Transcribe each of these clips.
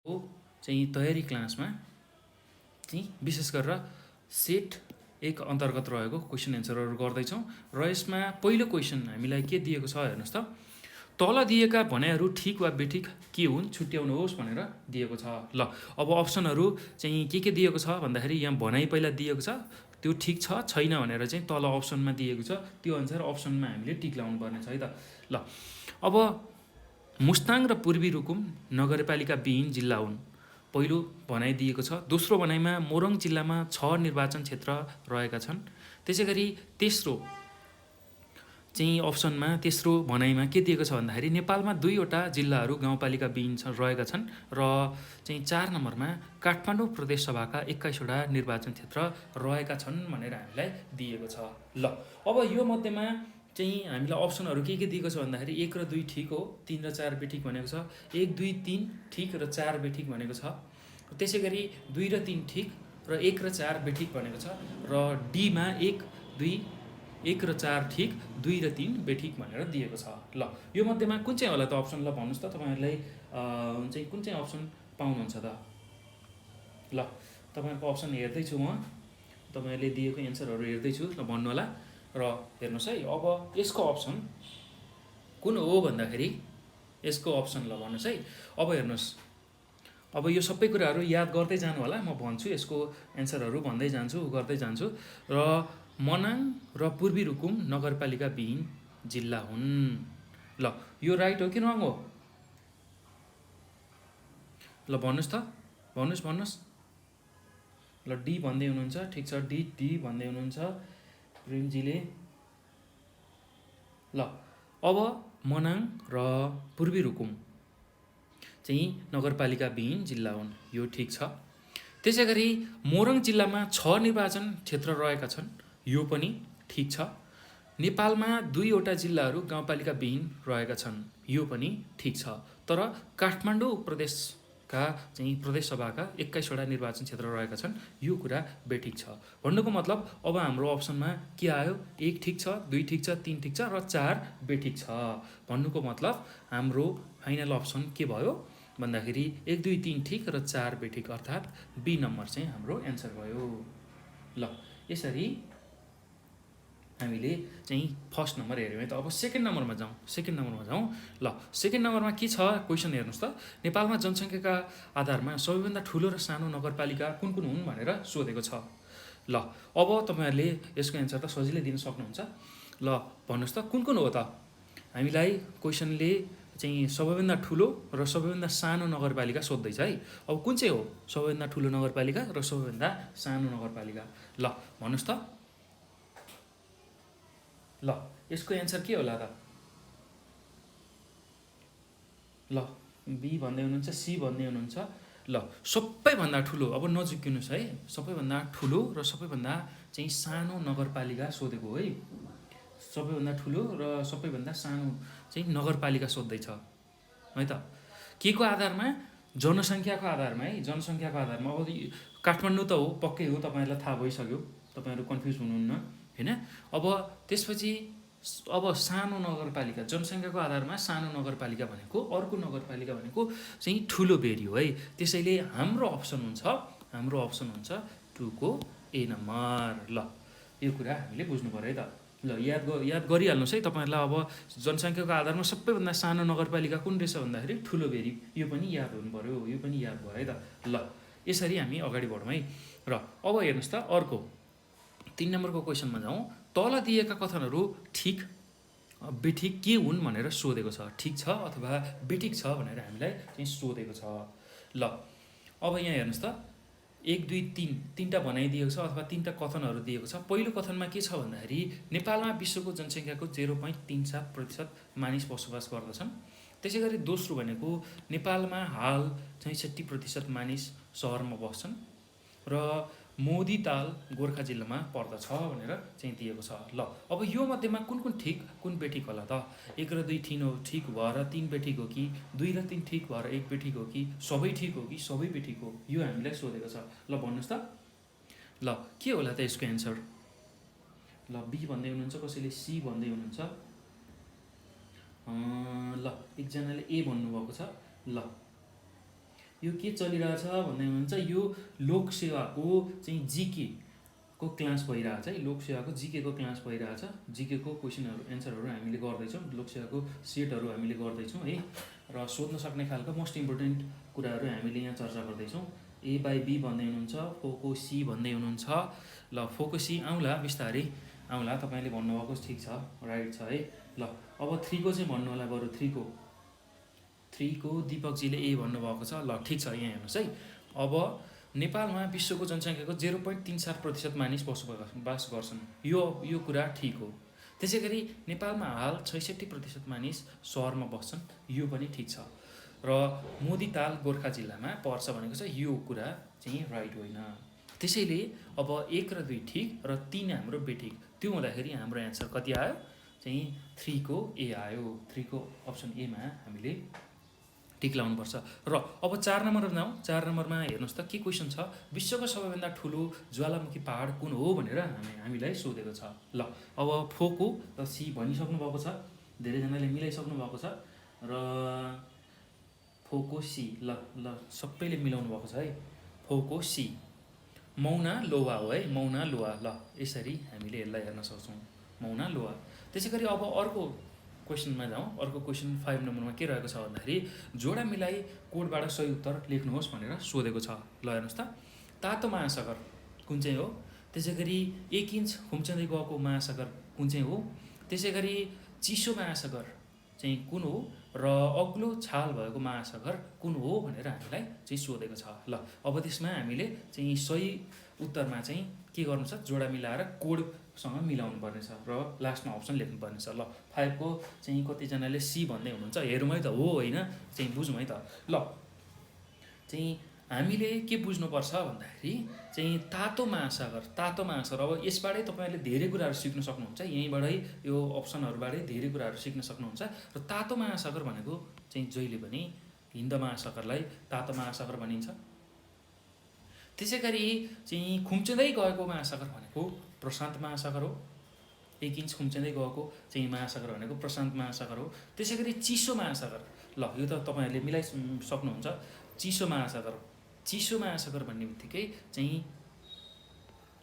चाहिँ तयारी क्लासमा चाहिँ विशेष गरेर सेट एक अन्तर्गत रहेको क्वेसन एन्सरहरू गर्दैछौँ र यसमा पहिलो क्वेसन हामीलाई के दिएको छ हेर्नुहोस् त। तल दिएका भनाइहरू ठिक वा बेठिक के हुन् छुट्याउनुहोस् भनेर दिएको छ। ल अब अप्सनहरू चाहिँ के दिएको छ भन्दाखेरि यहाँ भनाइ पहिला दिएको छ, त्यो ठिक छ छैन भनेर चाहिँ तल अप्सनमा दिएको छ, त्यो अनुसार अप्सनमा हामीले टिक लाउनु पर्ने छ है त। ल अब मुस्ताङ र पूर्वी रुकुम नगरपालिका विहीन जिल्ला हुन्, पहिलो भनाइ दिएको छ। दोस्रो भनाइमा मोरङ जिल्लामा 6 निर्वाचन क्षेत्र रहेका छन्। त्यसै गरी तेस्रो चाहिँ अप्सनमा तेस्रो भनाइमा के दिएको छ भन्दाखेरि नेपालमा 2वटा जिल्लाहरू गाउँपालिका विहीन रहेका छन् र चाहिँ 4 नम्बरमा काठमाडौँ प्रदेशसभाका 21वटा निर्वाचन क्षेत्र रहेका छन् भनेर हामीलाई दिएको छ। ल अब यो मध्येमा चाहिँ हामीलाई अप्सनहरू के दिएको छ भन्दाखेरि 1 र 2 ठिक हो, 3 र 4 बेठिक भनेको छ, 1, 2, 3 ठिक र 4 बेठिक भनेको छ। त्यसै गरी 2 र 3 ठिक र 1 र 4 बेठिक भनेको छ र डीमा 1, 2, 1 र 4 ठिक, 2 र 3 बेठिक भनेर दिएको छ। ल यो मध्येमा कुन चाहिँ होला त अप्सन, ल भन्नुहोस् त तपाईँहरूलाई चाहिँ कुन चाहिँ अप्सन पाउनुहुन्छ त। ल तपाईँहरूको अप्सन हेर्दैछु म, तपाईँहरूले दिएको एन्सरहरू हेर्दैछु, ल भन्नु होला। र हेर्नुहोस् है, अब यसको अप्सन कुन हो भन्दाखेरि यसको अप्सन ल भन्नुहोस् है। अब हेर्नुहोस्, अब यो सबै कुराहरू याद गर्दै जानु होला, म भन्छु यसको एन्सरहरू भन्दै जान्छु गर्दै जान्छु। र मनाङ र पूर्वी रुकुम नगरपालिका विहीन जिल्ला हुन्। ल यो राइट हो कि रङ हो, ल भन्नुहोस् त, भन्नुहोस्। ल डी भन्दै हुनुहुन्छ, ठिक छ, डी भन्दै हुनुहुन्छ प्रेमजीले। ल अब मनाङ र पूर्वी रुकुम चाहिँ नगरपालिका विहीन जिल्ला हुन्, यो ठिक छ। त्यसै गरी मोरङ जिल्लामा 6 निर्वाचन क्षेत्र रहेका छन्, यो पनि ठिक छ। नेपालमा 2वटा जिल्लाहरू गाउँपालिका विहीन रहेका छन्, यो पनि ठिक छ। तर काठमाडौँ प्रदेशका चाहिँ प्रदेशसभाका 21वटा निर्वाचन क्षेत्र रहेका छन्, यो कुरा बेठिक छ। भन्नुको मतलब अब हाम्रो अप्सनमा के आयो, 1 ठिक छ, 2 ठिक छ, 3 ठिक छ र 4 बेठिक छ। भन्नुको मतलब हाम्रो फाइनल अप्सन के भयो भन्दाखेरि 1, 2, 3 ठिक र 4 बेठिक, अर्थात् बी नम्बर चाहिँ हाम्रो एन्सर भयो। ल यसरी हामीले चाहिँ फर्स्ट नम्बर हेऱ्यौँ है त। अब सेकेन्ड नम्बरमा जाउँ। ल सेकेन्ड नम्बरमा के छ क्वेसन हेर्नुहोस् त। नेपालमा जनसङ्ख्याका आधारमा सबैभन्दा ठुलो र सानो नगरपालिका कुन हुन् भनेर सोधेको छ। ल अब तपाईँहरूले यसको एन्सर त सजिलै दिन सक्नुहुन्छ। ल भन्नुहोस् त कुन हो त। हामीलाई क्वेसनले चाहिँ सबैभन्दा ठुलो र सबैभन्दा सानो नगरपालिका सोध्दैछ है। अब कुन चाहिँ हो सबैभन्दा ठुलो नगरपालिका र सबैभन्दा सानो नगरपालिका, ल भन्नुहोस् त। ल यसको एन्सर के होला त। ल बी भन्दै हुनुहुन्छ, सी भन्दै हुनुहुन्छ। ल सबैभन्दा ठुलो, अब नजिकिनुहोस् है, सबैभन्दा ठुलो र सबैभन्दा चाहिँ सानो नगरपालिका सोधेको है। सबैभन्दा ठुलो र सबैभन्दा सानो चाहिँ नगरपालिका सोध्दैछ है त। के को आधारमा, जनसङ्ख्याको आधारमा है, जनसङ्ख्याको आधारमा। अब काठमाडौँ त हो, पक्कै हो, तपाईँहरूलाई थाहा भइसक्यो, तपाईँहरू कन्फ्युज हुनुहुन्न हैन। अब त्यसपछि अब सानो नगरपालिका, जनसङ्ख्याको आधारमा सानो नगरपालिका भनेको अर्को नगरपालिका भनेको चाहिँ ठुलो बेरी हो है। त्यसैले हाम्रो अप्सन हुन्छ 2 को ए नम्बर। ल यो कुरा हामीले बुझ्नु पर्यो है त। ल याद गरिहाल्नुहोस् है तपाईँहरूलाई। अब जनसङ्ख्याको आधारमा सबैभन्दा सानो नगरपालिका कुन रहेछ भन्दाखेरि ठुलो बेरी, यो पनि याद हुनु पर्यो, यो पनि याद भयो है त। ल यसरी हामी अगाडि बढौँ है। र अब हेर्नुहोस् त अर्को 3 नम्बरको क्वेसनमा जाउँ। तल दिएका कथनहरू ठिक बेठिक के हुन् भनेर सोधेको छ। ठिक छ अथवा बेठिक छ भनेर हामीलाई चाहिँ सोधेको छ। ल अब यहाँ हेर्नुहोस् त 1, 2, 3 तीनटा भनाइ दिएको छ अथवा 3टा कथनहरू दिएको छ। पहिलो कथनमा के छ भन्दाखेरि नेपालमा विश्वको जनसङ्ख्याको 0.37% मानिस बसोबास गर्दछन्। त्यसै गरी दोस्रो भनेको नेपालमा हाल 66% मानिस सहरमा बस्छन् र मोदीताल गोर्खा जिल्लामा पर्दछ भनेर चाहिँ दिएको छ। ल अब यो मध्येमा कुन ठिक कुन बेठिक होला त। 1 र 2 ठिक भएर 3 बेठिक हो कि, 2 र 3 ठिक भएर 1 बेठिक हो कि, सबै ठिक हो कि सबै बेठिक हो, यो हामीलाई सोधेको छ। ल भन्नुहोस् त। ल के होला त यसको एन्सर। ल बी भन्दै हुनुहुन्छ, कसैले सी भन्दै हुनुहुन्छ। ल एकजनाले ए भन्नुभएको छ। ल यो के चलिरहेछ भन्दै हुनुहुन्छ, यो लोकसेवाको चाहिँ जिके को क्लास भइरहेछ है। लोकसेवाको जिकेको क्लास भइरहेछ। जिकेको क्वेसनहरू एन्सरहरू हामीले गर्दैछौँ, लोकसेवाको सेटहरू हामीले गर्दैछौँ है। र सोध्न सक्ने खालको मोस्ट इम्पोर्टेन्ट कुराहरू हामीले यहाँ चर्चा गर्दैछौँ। ए बाई बी भन्दै हुनुहुन्छ, फोको सी भन्दै हुनुहुन्छ। ल फोको सी आउँला, बिस्तारै आउँला, तपाईँले भन्नुभएको ठिक छ, राइट छ है। ल अब 3 को चाहिँ भन्नु होला, बरु 3 को दिपकजीले ए भन्नुभएको छ। ल ठिक छ, यहाँ हेर्नुहोस् है। अब नेपालमा विश्वको जनसङ्ख्याको 0.34% मानिस बसोबास गर्छन्, यो कुरा ठिक हो। त्यसै गरी नेपालमा हाल 66% मानिस सहरमा बस्छन्, यो पनि ठिक छ। र मोदीताल गोर्खा जिल्लामा पर्छ भनेको छ, यो कुरा चाहिँ राइट होइन। त्यसैले अब 1 र 2 ठिक र 3 हाम्रो बेठिक। त्यो हुँदाखेरि हाम्रो एन्सर कति आयो चाहिँ 3 को ए आयो। 3 को अप्सन एमा हामीले टिक लाउनुपर्छ। र अब 4 नम्बरमा जाउँ। 4 नम्बरमा हेर्नुहोस् त के क्वेसन छ, विश्वको सबैभन्दा ठुलो ज्वालामुखी पहाड कुन हो भनेर हामीलाई सोधेको छ। ल अब फोको र सी भनिसक्नु भएको छ, धेरैजनाले मिलाइसक्नु भएको छ। र फोको सी, ल सबैले मिलाउनु भएको छ है। फोको सी मौना लोहा हो है, मौना लोहा। ल यसरी हामीले यसलाई हेर्न सक्छौँ, मौना लोहा। त्यसै गरी अब अर्को क्वेसनमा जाउँ। अर्को क्वेसन 5 नम्बरमा के रहेको छ भन्दाखेरि जोडा मिलाई कोडबाट सही उत्तर लेख्नुहोस् भनेर सोधेको छ। ल हेर्नुहोस् त, तातो महासागर कुन चाहिँ हो, त्यसै गरी 1 इन्च खुम्चँदै गएको महासागर कुन चाहिँ हो, त्यसै गरी चिसो महासागर चाहिँ कुन हो, र अग्लो छाल भएको महासागर कुन हो भनेर हामीलाई चाहिँ सोधेको छ। ल अब त्यसमा हामीले चाहिँ सही उत्तरमा चाहिँ के गर्नु छ, जोडा मिलाएर कोडसँग मिलाउनु पर्नेछ र लास्टमा अप्सन लेख्नुपर्नेछ। ल 5 को चाहिँ कतिजनाले सी भन्दै हुनुहुन्छ, हेरौँ है त, हो होइन चाहिँ बुझौँ है त। ल चाहिँ हामीले के बुझ्नुपर्छ भन्दाखेरि चाहिँ तातो महासागर, तातो महासागर। अब यसबाटै तपाईँहरूले धेरै कुराहरू सिक्न सक्नुहुन्छ, यहीँबाटै यो अप्सनहरूबाटै धेरै कुराहरू सिक्न सक्नुहुन्छ। र तातो महासागर भनेको चाहिँ जहिले पनि हिन्द महासागरलाई तातो महासागर भनिन्छ। त्यसै गरी चाहिँ खुम्चिँदै गएको महासागर भनेको प्रशान्त महासागर हो। 1 इन्च खुम्चिँदै गएको चाहिँ महासागर भनेको प्रशान्त महासागर हो। त्यसै गरी चिसो महासागर, ल यो त तपाईँहरूले मिलाइसक्नुहुन्छ। चिसो महासागर, चिसो महासागर भन्ने बित्तिकै चाहिँ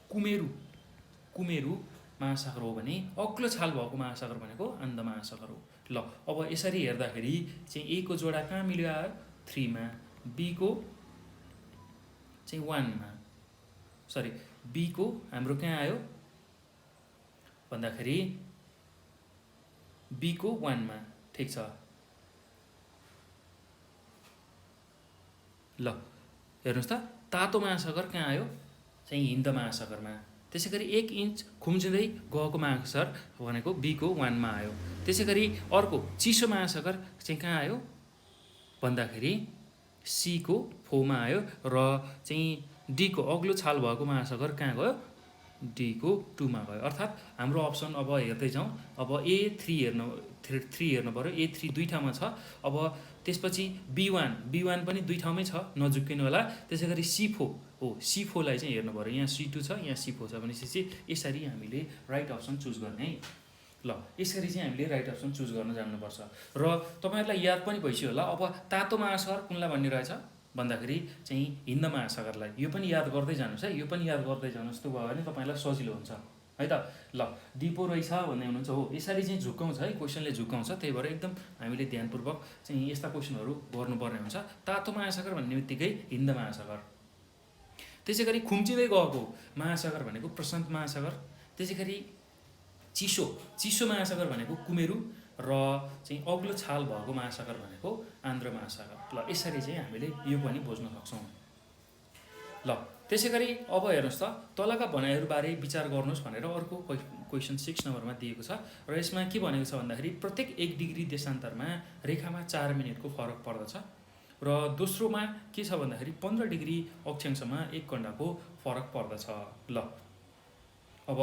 कुमेरु महासागर हो भने अग्लो छाल भएको महासागर भनेको आन्द महासागर हो। ल अब यसरी हेर्दाखेरि चाहिँ ए को जोडा कहाँ मिल्यो आयो, 3 मा, बी को चाहिँ 1 मा, सरी बी को हाम्रो कहाँ आयो भन्दाखेरि बी को 1 मा, ठिक छ। ल हेर्नुहोस् त, तातो महासागर कहाँ आयो चाहिँ हिन्द महासागरमा। त्यसै गरी 1 इन्च खुम्चिँदै गएको महासागर भनेको बी को 1 मा आयो। त्यसै गरी अर्को चिसो महासागर चाहिँ कहाँ आयो भन्दाखेरि सी को 4 मा आयो। र चाहिँ डी को अग्लो छाल भएको महासागर कहाँ गयो, डी को 2 मा गयो। अर्थात् हाम्रो अप्सन अब हेर्दै जाउँ। अब A3 हेर्नु पऱ्यो, A3 दुई ठाउँमा छ। अब त्यसपछि B1 पनि दुई ठाउँमै छ, नझुक्किनु होला। त्यसै गरी C4 हो, C4 लाई चाहिँ हेर्नु पऱ्यो, यहाँ C2 छ, यहाँ C4 छ भनेपछि यसरी हामीले राइट अप्सन चुज गर्ने है। ल यसरी चाहिँ हामीले राइट अप्सन चुज गर्न जान्नुपर्छ। र तपाईँहरूलाई याद पनि भइसक्यो होला, अब तातो महासागर कुनलाई भन्ने रहेछ भन्दाखेरि चाहिँ हिन्द महासागरलाई। यो पनि याद गर्दै जानुहोस् है, यो पनि याद गर्दै जानुहोस्, त्यो भयो भने तपाईँलाई सजिलो हुन्छ है त। ल डिपो रहेछ भन्ने हुनुहुन्छ, हो यसरी चाहिँ झुक्काउँछ है, क्वेसनले झुक्काउँछ। त्यही भएर एकदम हामीले ध्यानपूर्वक चाहिँ यस्ता क्वेसनहरू गर्नुपर्ने हुन्छ। तातो महासागर भन्ने बित्तिकै हिन्द महासागर। त्यसै गरी खुम्चिँदै गएको महासागर भनेको प्रशान्त महासागर। त्यसै गरी चिसो महासागर भनेको कुमेरु, र चाहिँ अग्लो छाल भएको महासागर भनेको आन्ध्र महासागर। ल यसरी चाहिँ हामीले यो पनि बुझ्न सक्छौँ। ल त्यसै गरी अब हेर्नुहोस् त, तलका भनाइहरूबारे विचार गर्नुहोस् भनेर अर्को क्वेसन 6 नम्बरमा दिएको छ। र यसमा के भनेको छ भन्दाखेरि प्रत्येक 1 डिग्री देशान्तरमा रेखामा 4 मिनेटको फरक पर्दछ। र दोस्रोमा के छ भन्दाखेरि 15 डिग्री अक्षांशमा 1 घण्टाको फरक पर्दछ। ल अब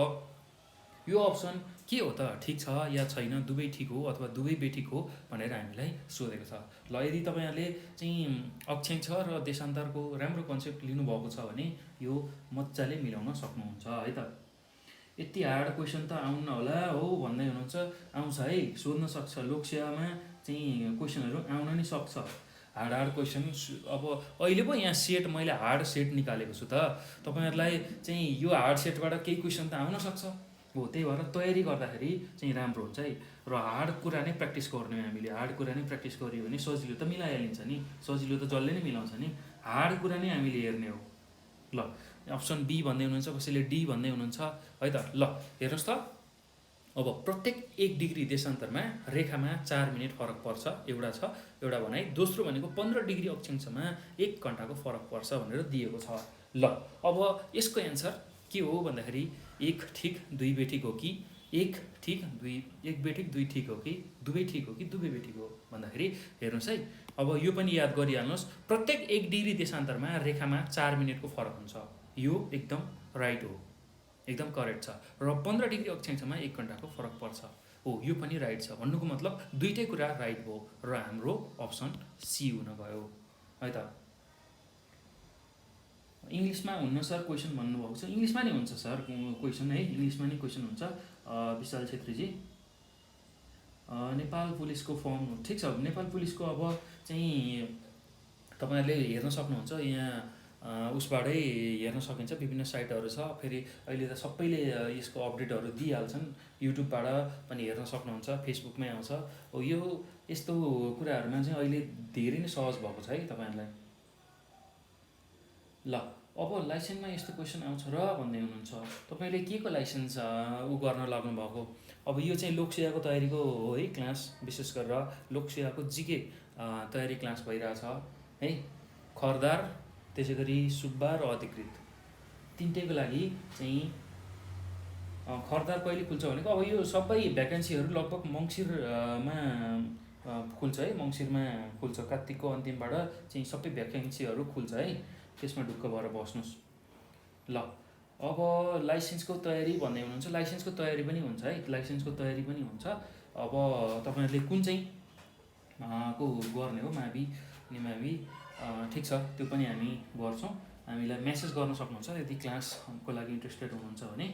यो अप्सन के हो त, ठिक छ या छैन, दुवै ठिक हो अथवा दुवै बेठिक हो भनेर हामीलाई सोधेको छ। ल यदि तपाईँहरूले चाहिँ अक्षांश र देशान्तरको राम्रो कन्सेप्ट लिनुभएको छ भने यो मजाले मिलाउन सक्नुहुन्छ है त। यति हार्ड क्वेसन त आउन होला हो भन्दै हुनुहुन्छ, आउँछ है, सोध्न सक्छ। लोकसेवामा चाहिँ क्वेसनहरू आउन नि सक्छ। Hard question. अब अहिले पो यहाँ सेट मैले हार्ड सेट निकालेको छु त, तपाईँहरूलाई चाहिँ यो हार्ड सेटबाट केही क्वेसन त आउन सक्छ हो, त्यही भएर तयारी गर्दाखेरि चाहिँ राम्रो हुन्छ है। र हार्ड कुरा नै प्र्याक्टिस गर्ने हो हामीले, हार्ड कुरा नै प्र्याक्टिस गऱ्यो भने सजिलो त मिलाइहालिन्छ नि, सजिलो त जसले नै मिलाउँछ नि, हार्ड कुरा नै हामीले हेर्ने हो। ल अप्सन बी भन्दै हुनुहुन्छ, कसैले डी भन्दै हुनुहुन्छ है त। ल हेर्नुहोस् त, अब प्रत्येक 1 डिग्री देशान्तरमा रेखामा 4 मिनट फरक पर्छ, एउटा छ एउटा भनाइ। दोस्रो भनेको 15 डिग्री अक्षांशमा 1 घन्टाको फरक पर्छ भनेर दिएको छ। ल अब यसको एन्सर के हो भन्दाखेरि 1 ठिक 2 बेठिक हो कि 1 ठिक 2 1 बेठिक 2 ठिक हो कि दुवै ठिक हो कि दुवै बेठिक हो भन्दाखेरि हेर्नुहोस् है। अब यो पनि याद गरिहाल्नुहोस्, प्रत्येक 1 डिग्री देशान्तरमा रेखामा 4 मिनटको फरक हुन्छ, यो एकदम राइट हो, एकदम करेक्ट छ। र 15 डिग्री अक्षांशमा 1 घन्टाको फरक पर्छ हो, यो पनि राइट छ। भन्नुको मतलब दुईटै कुरा राइट भयो र हाम्रो अप्सन सी हुन गयो है त। इङ्ग्लिसमा हुन्न सर क्वेसन भन्नुभएको छ, इङ्ग्लिसमा नै हुन्छ सर क्वेसन है, इङ्ग्लिसमा नै क्वेसन हुन्छ। विशाल छेत्रीजी, नेपाल पुलिसको फर्म ठिक छ, नेपाल पुलिसको अब चाहिँ तपाईँहरूले हेर्न सक्नुहुन्छ, यहाँ उसबाटै हेर्न सकिन्छ, विभिन्न साइटहरू छ। फेरि अहिले त सबैले यसको अपडेटहरू दिइहाल्छन्, युट्युबबाट पनि हेर्न सक्नुहुन्छ, फेसबुकमै आउँछ हो। यो यस्तो कुराहरूमा चाहिँ अहिले धेरै नै सहज भएको छ है तपाईँहरूलाई। ल अब लाइसेन्समा यस्तो क्वेसन आउँछ र भन्दै हुनुहुन्छ, तपाईँले के को लाइसेन्स गर्न लाग्नु भएको। अब यो चाहिँ लोकसेवाको तयारीको हो है क्लास, विशेष गरेर लोकसेवाको जिके तयारी क्लास भइरहेछ है। खरदार, त्यसै गरी सुब्बा र अधिकृत, तिनटैको लागि चाहिँ खरदार कहिले खुल्छ भनेको अब यो सबै भ्याकेन्सीहरू लगभग मङ्सिरमा खुल्छ है, मङ्सिरमा खुल्छ, कार्तिकको अन्तिमबाट चाहिँ सबै भ्याकेन्सीहरू खुल्छ है, त्यसमा ढुक्क भएर बस्नुहोस्। ल अब लाइसेन्सको तयारी भन्दै हुनुहुन्छ, लाइसेन्सको तयारी पनि हुन्छ है, लाइसेन्सको तयारी पनि हुन्छ। अब तपाईँहरूले कुन चाहिँ को गर्ने हो, मावि निमावि, ठिक छ, त्यो पनि हामी गर्छौँ। हामीलाई मेसेज गर्न सक्नुहुन्छ यदि क्लासको लागि इन्ट्रेस्टेड हुनुहुन्छ भने,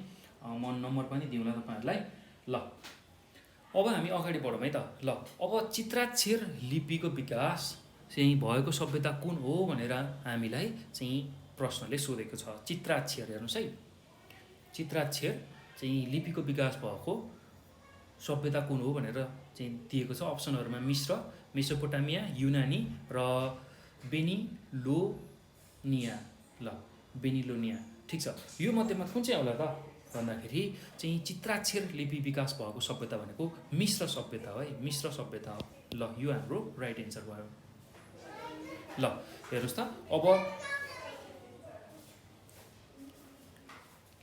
म नम्बर पनि दिउँला तपाईँहरूलाई। ल अब हामी अगाडि बढौँ है त। ल अब चित्राक्षर लिपिको विकास चाहिँ भएको सभ्यता कुन हो भनेर हामीलाई चाहिँ प्रश्नले सोधेको छ। चित्राक्षर हेर्नुहोस् है, चित्राक्षर चाहिँ लिपिको विकास भएको सभ्यता कुन हो भनेर चाहिँ दिएको छ। अप्सनहरूमा मिश्र, मेसोपोटामिया, युनानी र बेनिलोनिया। ल बेनिलोनिया, ठिक छ। यो मध्येमा कुन चाहिँ होला त भन्दाखेरि चाहिँ चित्राक्षर लिपि विकास भएको सभ्यता भनेको मिश्र सभ्यता हो है, मिश्र सभ्यता हो। ल यो हाम्रो राइट एन्सर भयो। ल हेर्नुहोस् त, अब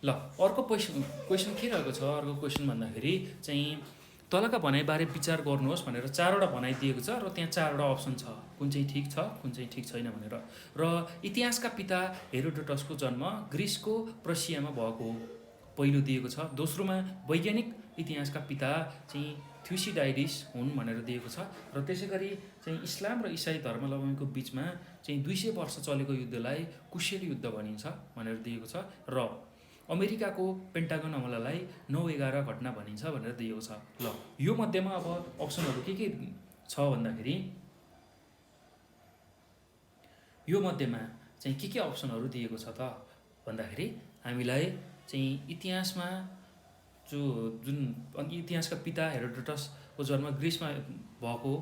ल अर्को क्वेसन के रहेको छ, अर्को क्वेसन भन्दाखेरि चाहिँ तलका भनाइबारे विचार गर्नुहोस् भनेर 4वटा भनाइ दिएको छ र त्यहाँ 4वटा अप्सन छ, कुन चाहिँ ठिक छ कुन चाहिँ ठिक छैन भनेर। र इतिहासका पिता हेरोडोटसको जन्म ग्रिसको प्रसियामा भएको पहिलो दिएको छ। दोस्रोमा वैज्ञानिक इतिहासका पिता चाहिँ थ्युसिडाइडिस हुन् भनेर दिएको छ। र त्यसै गरी चाहिँ इस्लाम र इसाई धर्मावलम्बीको बिचमा चाहिँ 200 वर्ष चलेको युद्धलाई कुशल युद्ध भनिन्छ भनेर दिएको छ। र अमेरिकाको पेन्टागन हमलालाई 9/11 घटना भनिन्छ भनेर दिएको छ। ल यो मध्येमा अब अप्सनहरू के छ भन्दाखेरि, यो मध्येमा चाहिँ के अप्सनहरू दिएको छ त भन्दाखेरि हामीलाई चाहिँ इतिहासमा जुन इतिहासका पिता हेरोडोटसको जन्म ग्रिसमा भएको,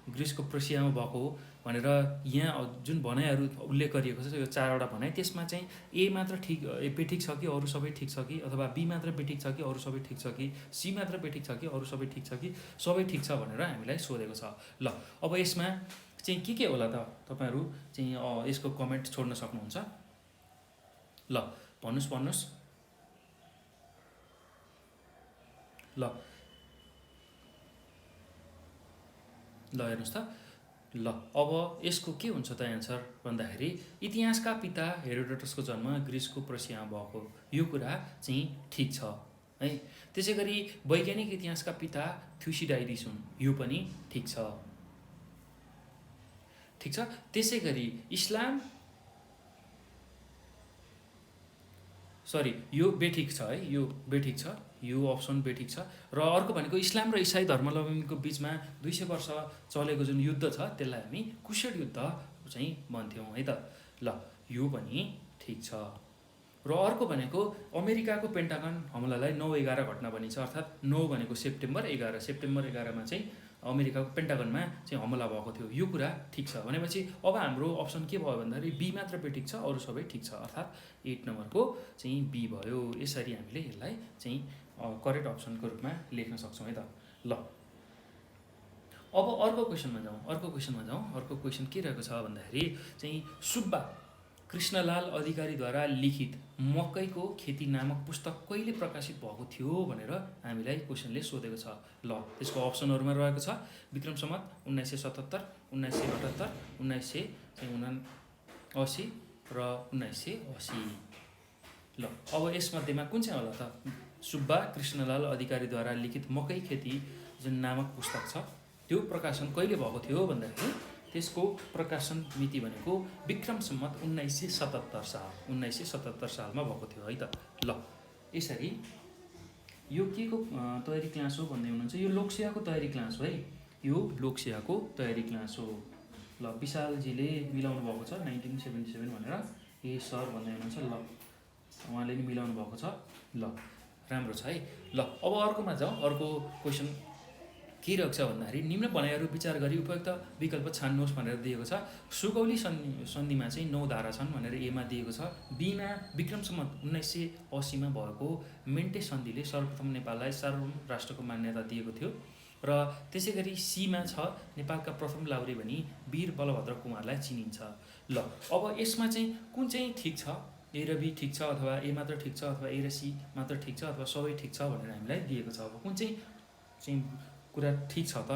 ग्रिसको प्रसियामा भएको भनेर यहाँ जुन भनाइहरू उल्लेख गरिएको छ, यो 4वटा भनाइ, त्यसमा चाहिँ ए मात्र ठिक बेठिक छ कि अरू सबै ठिक छ कि, अथवा बी मात्र बेठिक छ कि अरू सबै ठिक छ कि, सी मात्र बेठिक छ कि अरू सबै ठिक छ कि, सबै ठिक छ भनेर हामीलाई सोधेको छ। ल अब यसमा चाहिँ के होला त, तपाईँहरू चाहिँ यसको कमेन्ट छोड्न सक्नुहुन्छ। ल भन्नुहोस्। ल हेर्नुहोस् त, ल अब यसको के हुन्छ त एन्सर भन्दाखेरि इतिहासका पिता हेरोडोटसको जन्म ग्रिसको प्रसियामा भएको, यो कुरा चाहिँ ठिक छ है। त्यसै गरी वैज्ञानिक इतिहासका पिता थ्युसिडाइडिस हुन्, यो पनि ठिक छ, ठिक छ। त्यसै गरी इस्लाम सरी यो बेठिक छ है, यो बेठिक छ, यो अप्सन बेठिक छ। र अर्को भनेको इस्लाम र इसाई धर्मावलम्बीको बिचमा 200 वर्ष चलेको जुन युद्ध छ त्यसलाई हामी कुशेड युद्ध चाहिँ भन्थ्यौँ है त। ल यो पनि ठिक छ। र अर्को भनेको अमेरिकाको पेन्टागन हमलालाई 9/11 घटना भनिन्छ, अर्थात् 9 भनेको सेप्टेम्बर 11, सेप्टेम्बर 11मा चाहिँ अमेरिकाको पेन्टागनमा चाहिँ हमला भएको थियो, यो कुरा ठिक छ। भनेपछि अब हाम्रो अप्सन के भयो भन्दाखेरि बी मात्र बेठिक छ, अरू सबै ठिक छ, अर्थात् 8 नम्बरको चाहिँ बी भयो। यसरी हामीले यसलाई चाहिँ करेक्ट अप्सनको रूपमा लेख्न सक्छौँ है त। ल अब अर्को क्वेसनमा जाउँ। अर्को क्वेसन के रहेको छ भन्दाखेरि चाहिँ सुब्बा कृष्णलाल अधिकारीद्वारा लिखित मकैको खेती नामक पुस्तक कहिले प्रकाशित भएको थियो भनेर हामीलाई क्वेसनले सोधेको छ। ल त्यसको अप्सनहरूमा रहेको छ विक्रम सम्वत 1977, 1978, 1979 र 1980। ल अब यसमध्येमा कुन चाहिँ होला त? सुब्बा कृष्णलाल अधिकारीद्वारा लिखित मकै खेती जुन नामक पुस्तक छ त्यो प्रकाशन कहिले भएको थियो भन्दाखेरि त्यसको प्रकाशन मिति भनेको विक्रम सम्वत 1977 साल, 1977 सालमा भएको थियो है त। ल यसरी यो के को तयारी क्लास हो भन्दै हुनुहुन्छ, यो लोकसेवाको तयारी क्लास हो है, यो लोकसेवाको तयारी क्लास हो। ल विशालजीले मिलाउनु भएको छ 1977 भनेर, ए सर भन्दै हुनुहुन्छ। ल उहाँले नि मिलाउनु भएको छ। ल राम्रो छ है। ल अब अर्कोमा जाउँ। अर्को क्वेसन के रहेको छ भन्दाखेरि निम्न भनाइहरू विचार गरी उपयुक्त विकल्प छान्नुहोस् भनेर दिएको छ। सुगौली सन्धिमा चाहिँ 9 धारा छन् भनेर एमा दिएको छ। बीमा विक्रम सम्वत 1980मा भएको मेन्टे सन्धिले सर्वप्रथम नेपाललाई सार्वभौम राष्ट्रको मान्यता दिएको थियो। र त्यसै गरी सीमा छ नेपालका प्रथम लाउरे भनी वीर बलभद्र कुमारलाई चिनिन्छ। ल अब यसमा चाहिँ कुन चाहिँ ठिक छ? ए र बी ठिक छ, अथवा ए मात्र ठिक छ, अथवा ए र सी मात्र ठिक छ, अथवा सबै ठिक छ भनेर हामीलाई दिएको छ। अब कुन चाहिँ कुरा ठिक छ त?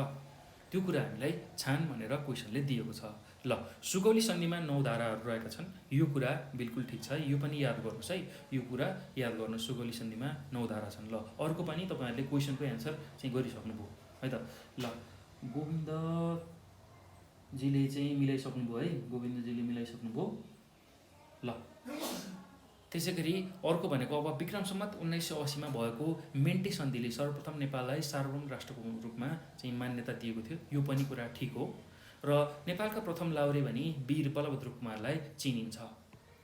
त्यो कुरा हामीलाई छान भनेर क्वेसनले दिएको छ। ल सुगौली सन्धिमा 9 धाराहरू रहेका छन्, यो कुरा बिल्कुल ठिक छ, यो पनि याद गर्नुहोस् है, यो कुरा याद गर्नुहोस्। सुगौली सन्धिमा 9 धारा छन्। ल अर्को पनि तपाईँहरूले क्वेसनको एन्सर चाहिँ गरिसक्नुभयो है त। ल गोविन्दजीले चाहिँ मिलाइसक्नुभयो है, गोविन्दजीले मिलाइसक्नुभयो। ल त्यसै गरी अर्को भनेको अब विक्रम सम्वत 1980मा भएको मेन्टे सन्धिले सर्वप्रथम नेपाललाई सार्वभौम राष्ट्रको रूपमा चाहिँ मान्यता दिएको थियो, यो पनि कुरा ठिक हो। र नेपालका प्रथम लाउरे भनी वीर बलभद्र कुमारलाई चिनिन्छ।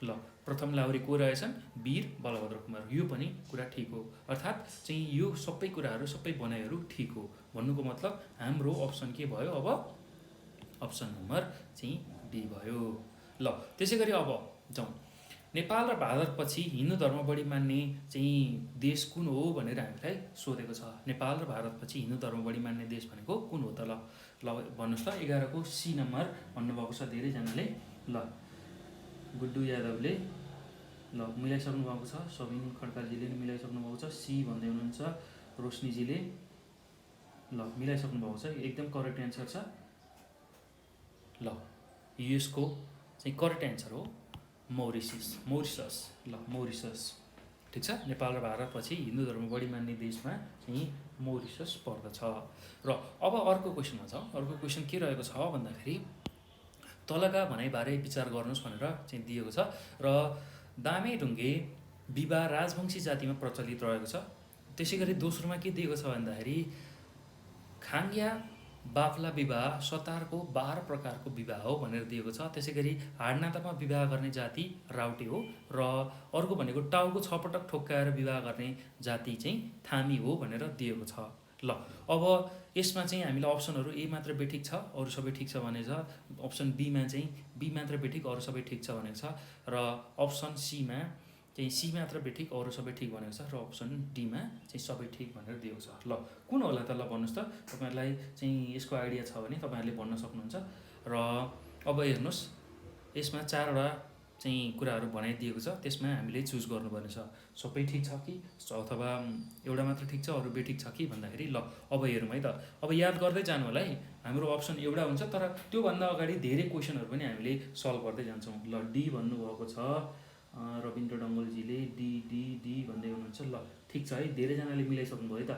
ल प्रथम लाउरे को रहेछन्? वीर बलभद्र कुमार, यो पनि कुरा ठिक हो। अर्थात् चाहिँ यो सबै कुराहरू, सबै भनाइहरू ठिक हो भन्नुको मतलब हाम्रो अप्सन के भयो? अब अप्सन नम्बर चाहिँ डी भयो। ल त्यसै गरी अब जाउँ। नेपाल र भारतपछि हिन्दू धर्म बढी मान्ने चाहिँ देश कुन हो भनेर हामीलाई सोधेको छ। नेपाल र भारतपछि हिन्दू धर्म बढी मान्ने देश भनेको कुन हो त? ल भन्नुहोस् त। 11 को सी नम्बर भन्नुभएको छ धेरैजनाले। ल गुड्डु यादवले ल मिलाइसक्नु भएको छ, सबिन खड्काजीले नि मिलाइसक्नु भएको छ, सी भन्दै हुनुहुन्छ, रोशनीजीले ल मिलाइसक्नु भएको छ, एकदम करेक्ट एन्सर छ। ल यसको चाहिँ करेक्ट एन्सर हो मौरिसस। ल मौरिसस ठिक छ। नेपाल र भारतपछि हिन्दू धर्म बढी मान्ने देशमा चाहिँ मौरिसस पर्दछ। र अब अर्को क्वेसनमा छ। अर्को क्वेसन के रहेको छ भन्दाखेरि तलका भनाइबारे विचार गर्नुहोस् भनेर चाहिँ दिएको छ। र दामेढुङ्गे विवाह राजवंशी जातिमा प्रचलित रहेको छ। त्यसै गरी दोस्रोमा के दिएको छ भन्दाखेरि खाङ्या बाफ्ला विवाह सतारको 12 प्रकारको विवाह हो भनेर दिएको छ। त्यसै गरी हाडनातामा विवाह गर्ने जाति राउटे हो। र अर्को भनेको टाउको 6 पटक ठोक्काएर विवाह गर्ने जाति चाहिँ थामी हो भनेर दिएको छ। ल अब यसमा चाहिँ हामीलाई अप्सनहरू ए मात्र बेठिक छ, अरू सबै ठिक छ भनेको छ। अप्सन बीमा चाहिँ बी मात्र बेठिक, अरू सबै ठिक छ भनेको छ। र अप्सन सीमा चाहिँ सी मात्र बेठिक, अरू सबै ठिक भनेको छ। र अप्सन डीमा चाहिँ सबै ठिक भनेर दिएको छ। ल कुन होला त? ल भन्नुहोस् त। तपाईँहरूलाई चाहिँ यसको आइडिया छ भने तपाईँहरूले भन्न सक्नुहुन्छ। र अब हेर्नुहोस्, यसमा 4वटा चाहिँ कुराहरू भनाइदिएको छ, त्यसमा हामीले चुज गर्नुपर्ने छ। सबै ठिक छ कि अथवा एउटा मात्र ठिक छ, अरू बेठिक छ कि भन्दाखेरि ल अब हेरौँ है त। अब याद गर्दै जानु होला है, हाम्रो अप्सन एउटा हुन्छ, तर त्योभन्दा अगाडि धेरै क्वेसनहरू पनि हामीले सल्भ गर्दै जान्छौँ। ल डी भन्नुभएको छ रविन्द्र डङ्गोलजीले, डी डी डी भन्दै हुनुहुन्छ। ल ठिक छ है, धेरैजनाले मिलाइसक्नुभयो है त,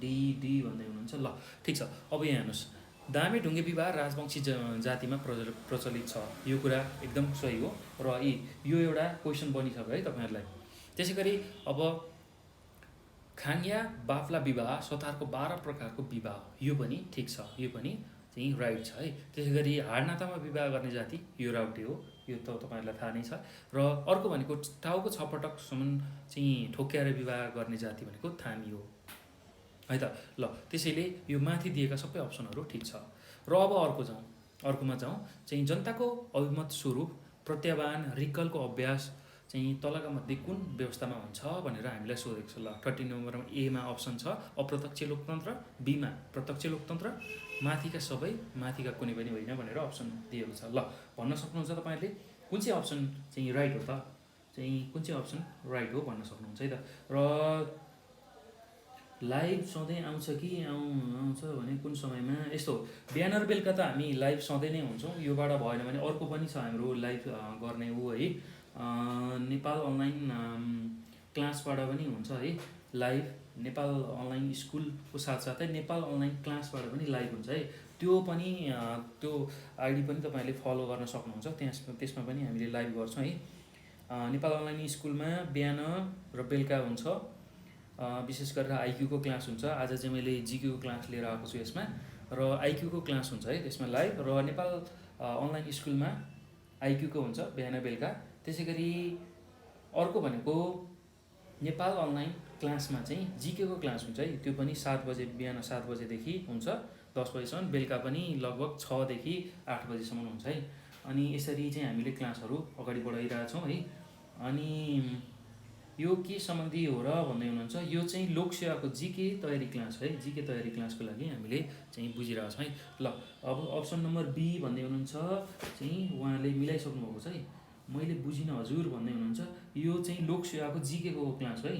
डी डी भन्दै हुनुहुन्छ। ल ठिक छ। अब यहाँ हेर्नुहोस्, दामे ढुङ्गे विवाह राजवंशी जातिमा प्रचलित छ, यो कुरा एकदम सही हो र यो एउटा क्वेसन बनिसक्यो है तपाईँहरूलाई। त्यसै गरी अब खाङ्या बाफ्ला विवाह सतारको 12 प्रकारको विवाह, यो पनि ठिक छ, यो पनि चाहिँ राइट छ है। त्यसै गरी हाडनातामा विवाह गर्ने जाति यो राउटे हो, यो त तपाईँहरूलाई थाहा नै छ। र अर्को भनेको टाउको 6 पटकसम्म चाहिँ ठोक्याएर विवाह गर्ने जाति भनेको थामी हो है त। ल त्यसैले यो माथि दिएका सबै अप्सनहरू ठिक छ। र अब अर्कोमा जाउँ चाहिँ जनताको अभिमत स्वरूप प्रत्याह्वान रिकलको अभ्यास चाहिँ तलका मध्ये कुन व्यवस्थामा हुन्छ भनेर हामीलाई सोधेको छ। ल 13 नम्बरमा एमा अप्सन छ अप्रत्यक्ष लोकतन्त्र, बीमा प्रत्यक्ष लोकतन्त्र, माथिका सबै माथिका कुनै पनि होइन भनेर अप्सन दिएको छ। ल भन्न सक्नुहुन्छ तपाईँहरूले कुन चाहिँ अप्सन चाहिँ राइट हो त, चाहिँ कुन चाहिँ अप्सन राइट हो भन्न सक्नुहुन्छ है त। र लाइभ सधैँ आउँछ कि आउँछ भने कुन समयमा, यस्तो बिहान र बेलुका त हामी लाइभ सधैँ नै हुन्छौँ, योबाट भएन भने अर्को पनि छ हाम्रो लाइभ गर्ने ऊ है, नेपाल अनलाइन क्लासबाट पनि हुन्छ है लाइभ, नेपाल अनलाइन स्कुलको साथसाथै नेपाल अनलाइन क्लासबाट पनि लाइभ हुन्छ है। त्यो पनि त्यो आइडी पनि तपाईँहरूले फलो गर्न सक्नुहुन्छ, त्यसमा पनि हामीले लाइभ गर्छौँ है। नेपाल अनलाइन स्कुलमा बिहान र बेलुका हुन्छ, विशेष गरेर आइक्यूको क्लास हुन्छ। आज चाहिँ मैले जिक्यूको क्लास लिएर आएको छु यसमा, र आइक्यूको क्लास हुन्छ है त्यसमा लाइभ, र नेपाल अनलाइन स्कुलमा आइक्यूको हुन्छ बिहान बेलुका। त्यसै गरी अर्को भनेको नेपाल अनलाइन क्लासमा चाहिँ जिकेको क्लास हुन्छ है, त्यो पनि 7 बजे, बिहान 7 बजेदेखि हुन्छ 10 बजेसम्म, बेलुका पनि लगभग 6 देखि 8 बजेसम्म हुन्छ है। अनि यसरी चाहिँ हामीले क्लासहरू अगाडि बढाइरहेछौँ है। अनि यो के सम्बन्धी हो र भन्दै हुनुहुन्छ, यो चाहिँ लोकसेवाको जिके तयारी क्लास है, जिके तयारी क्लासको लागि हामीले चाहिँ बुझिरहेछौँ है। ल अब अप्सन नम्बर बी भन्दै हुनुहुन्छ चाहिँ उहाँले मिलाइसक्नु भएको छ है, मैले बुझिनँ हजुर भन्दै हुनुहुन्छ, यो चाहिँ लोकसेवाको जिकेको क्लास है।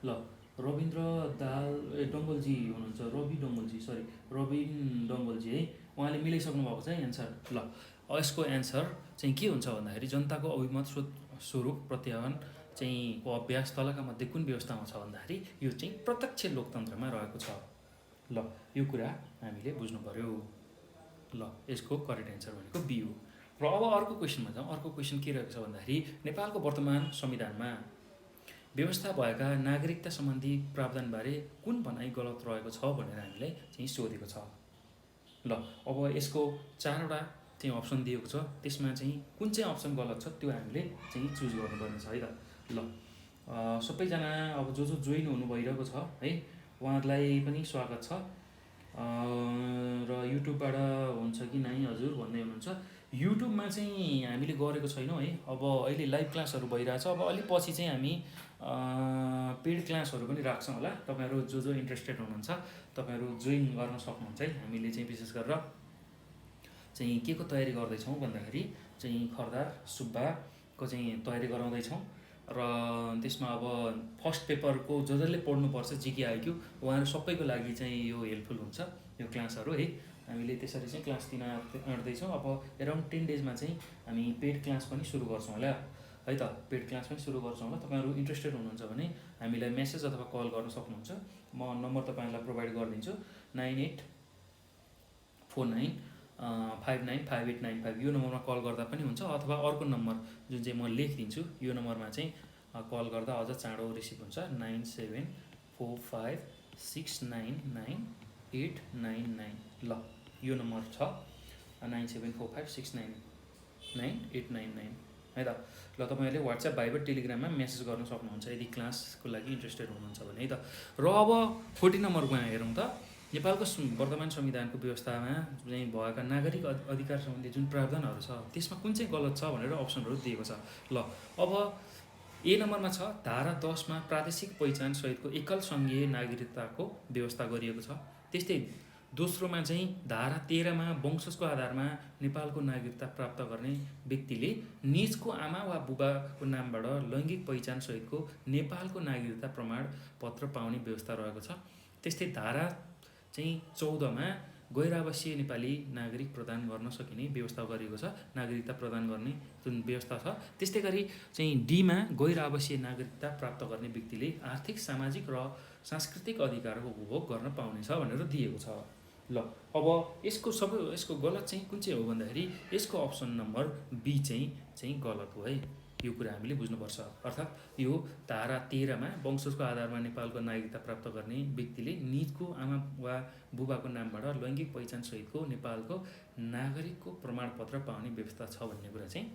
ल रविन्द्र डङ्गलजी हुनुहुन्छ, रबिन डङ्गलजी है, उहाँले मिलाइसक्नु भएको छ है एन्सर। ल यसको एन्सर चाहिँ के हुन्छ भन्दाखेरि जनताको अभिमत स्वरूप प्रत्याह्वान चाहिँ को अभ्यास तलका मध्ये कुन व्यवस्थामा छ भन्दाखेरि यो चाहिँ प्रत्यक्ष लोकतन्त्रमा रहेको छ। ल यो कुरा हामीले बुझ्नु पर्यो। ल यसको करेक्ट एन्सर भनेको बी हो। र अब अर्को क्वेसनमा जाउँ। अर्को क्वेसन के रहेको छ भन्दाखेरि नेपालको वर्तमान संविधानमा व्यवस्था भएका नागरिकता सम्बन्धी प्रावधानबारे कुन भनाइ गलत रहेको छ भनेर हामीलाई चाहिँ सोधेको छ। ल अब यसको 4वटा चाहिँ अप्सन दिएको छ, त्यसमा चाहिँ कुन चाहिँ अप्सन गलत छ त्यो हामीले चाहिँ चुज गर्नुपर्ने छ है त। ल सबैजना अब जो जोइन हुनु भइरहेको छ है, उहाँहरूलाई पनि स्वागत छ। र युट्युबबाट हुन्छ कि नै हजुर भन्दै हुनुहुन्छ, युट्युबमा चाहिँ हामीले गरेको छैनौँ है। अब अहिले लाइभ क्लासहरू भइरहेछ, अब अलिक पछि चाहिँ हामी पेड क्लासहरू पनि राख्छौँ होला। तपाईँहरू जो इन्ट्रेस्टेड हुनुहुन्छ तपाईँहरू जोइन गर्न सक्नुहुन्छ है। हामीले चाहिँ विशेष गरेर चाहिँ के को तयारी गर्दैछौँ भन्दाखेरि चाहिँ खरदार सुब्बाको चाहिँ तयारी गराउँदैछौँ, र त्यसमा अब फर्स्ट पेपरको जसले पढ्नुपर्छ जिके आइक्यू उहाँहरू सबैको लागि चाहिँ यो हेल्पफुल हुन्छ यो क्लासहरू है। हामीले त्यसरी चाहिँ क्लास दिन आँट्दैछौँ। अब एराउन्ड 10 डेजमा चाहिँ हामी पेड क्लास पनि सुरु गर्छौँ होला है त, पेड क्लास पनि सुरु गर्छौँ होला। तपाईँहरू इन्ट्रेस्टेड हुनुहुन्छ भने हामीलाई मेसेज अथवा कल गर्न सक्नुहुन्छ। म नम्बर तपाईँहरूलाई प्रोभाइड गरिदिन्छु 9849595895, यो नम्बरमा कल गर्दा पनि हुन्छ, अथवा अर्को नम्बर जुन चाहिँ म लेखिदिन्छु यो नम्बरमा चाहिँ कल गर्दा अझ चाँडो रिसिभ हुन्छ 9745699899। ल यो नम्बर छ 9745699899 है त। ल तपाईँहरूले व्हाट्सएप, भाइबर, टेलिग्राममा मेसेज गर्न सक्नुहुन्छ यदि क्लासको लागि इन्ट्रेस्टेड हुनुहुन्छ भने है त। र अब 14 नम्बरमा हेरौँ त। नेपालको वर्तमान संविधानको व्यवस्थामा चाहिँ भएका नागरिक अधिकार सम्बन्धी जुन प्रावधानहरू छ त्यसमा कुन चाहिँ गलत छ भनेर अप्सनहरू दिएको छ। ल अब ए नम्बरमा छ धारा 10मा प्रादेशिक पहिचान सहितको एकल सङ्घीय नागरिकताको व्यवस्था गरिएको छ। त्यस्तै दोस्रोमा चाहिँ धारा 13मा वंशजको आधारमा नेपालको नागरिकता प्राप्त गर्ने व्यक्तिले निजको आमा वा बुबाको नामबाट लैङ्गिक पहिचान सहितको नेपालको नागरिकता प्रमाणपत्र पाउने व्यवस्था रहेको छ। त्यस्तै धारा चाहिँ 14मा गैर-आवासीय नेपाली नागरिक प्रदान गर्न सकिने व्यवस्था गरिएको छ, नागरिकता प्रदान गर्ने जुन व्यवस्था छ। त्यस्तै गरी चाहिँ डीमा गैर-आवासीय नागरिकता प्राप्त गर्ने व्यक्तिले आर्थिक, सामाजिक र सांस्कृतिक अधिकारको उपभोग गर्न पाउनेछ भनेर दिएको छ। ल अब यसको गलत चाहिँ कुन चाहिँ हो भन्दाखेरि यसको अप्सन नम्बर बी चाहिँ गलत हो है। यो कुरा हामीले बुझ्नुपर्छ। अर्थात् यो धारा 13मा वंशजको आधारमा नेपालको नागरिकता प्राप्त गर्ने व्यक्तिले निजको आमा वा बुबाको नामबाट लैङ्गिक पहिचान सहितको नेपालको नागरिकको प्रमाणपत्र पाउने व्यवस्था छ भन्ने कुरा चाहिँ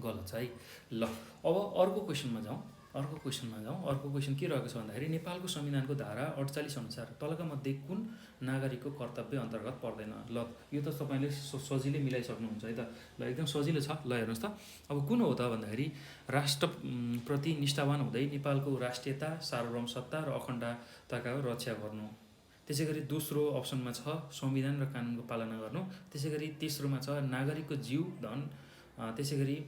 गलत छ है। ल अब अर्को क्वेसनमा जाउँ। अर्को क्वेसन के रहेको छ भन्दाखेरि नेपालको संविधानको धारा 48 अनुसार तलका मध्ये कुन नागरिकको कर्तव्य अन्तर्गत पर्दैन। ल यो त तपाईँले सजिलै मिलाइसक्नुहुन्छ है त। ल एकदम सजिलो छ। ल हेर्नुहोस् त अब कुन हो त भन्दाखेरि राष्ट्रप्रति निष्ठावान हुँदै नेपालको राष्ट्रियता सार्वभौम सत्ता र अखण्डताका रक्षा गर्नु। त्यसै गरी दोस्रो अप्सनमा छ संविधान र कानुनको पालना गर्नु। त्यसै गरी तेस्रोमा छ नागरिकको जीव धन, त्यसै गरी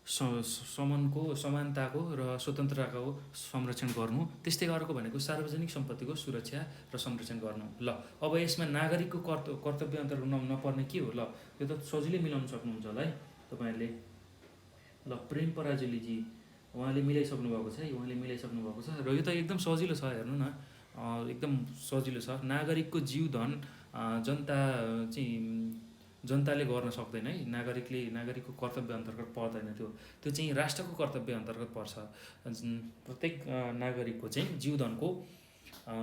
समानताको र स्वतन्त्रताको संरक्षण गर्नु। त्यस्तै अर्को भनेको सार्वजनिक सम्पत्तिको सुरक्षा र संरक्षण गर्नु। ल अब यसमा नागरिकको कर्तव्य अन्तर्गत नपर्ने के हो। ल यो त सजिलै मिलाउन सक्नुहुन्छ होला है तपाईँहरूले। ल प्रेम पराजुलीजी उहाँले मिलाइसक्नु भएको छ है, र यो त एकदम सजिलो छ। हेर्नु न एकदम सजिलो छ। नागरिकको जीव धन जनताले गर्न सक्दैन है। नागरिकको कर्तव्य अन्तर्गत पर्दैन। त्यो चाहिँ राष्ट्रको कर्तव्य अन्तर्गत पर्छ। प्रत्येक नागरिकको चाहिँ जीवधनको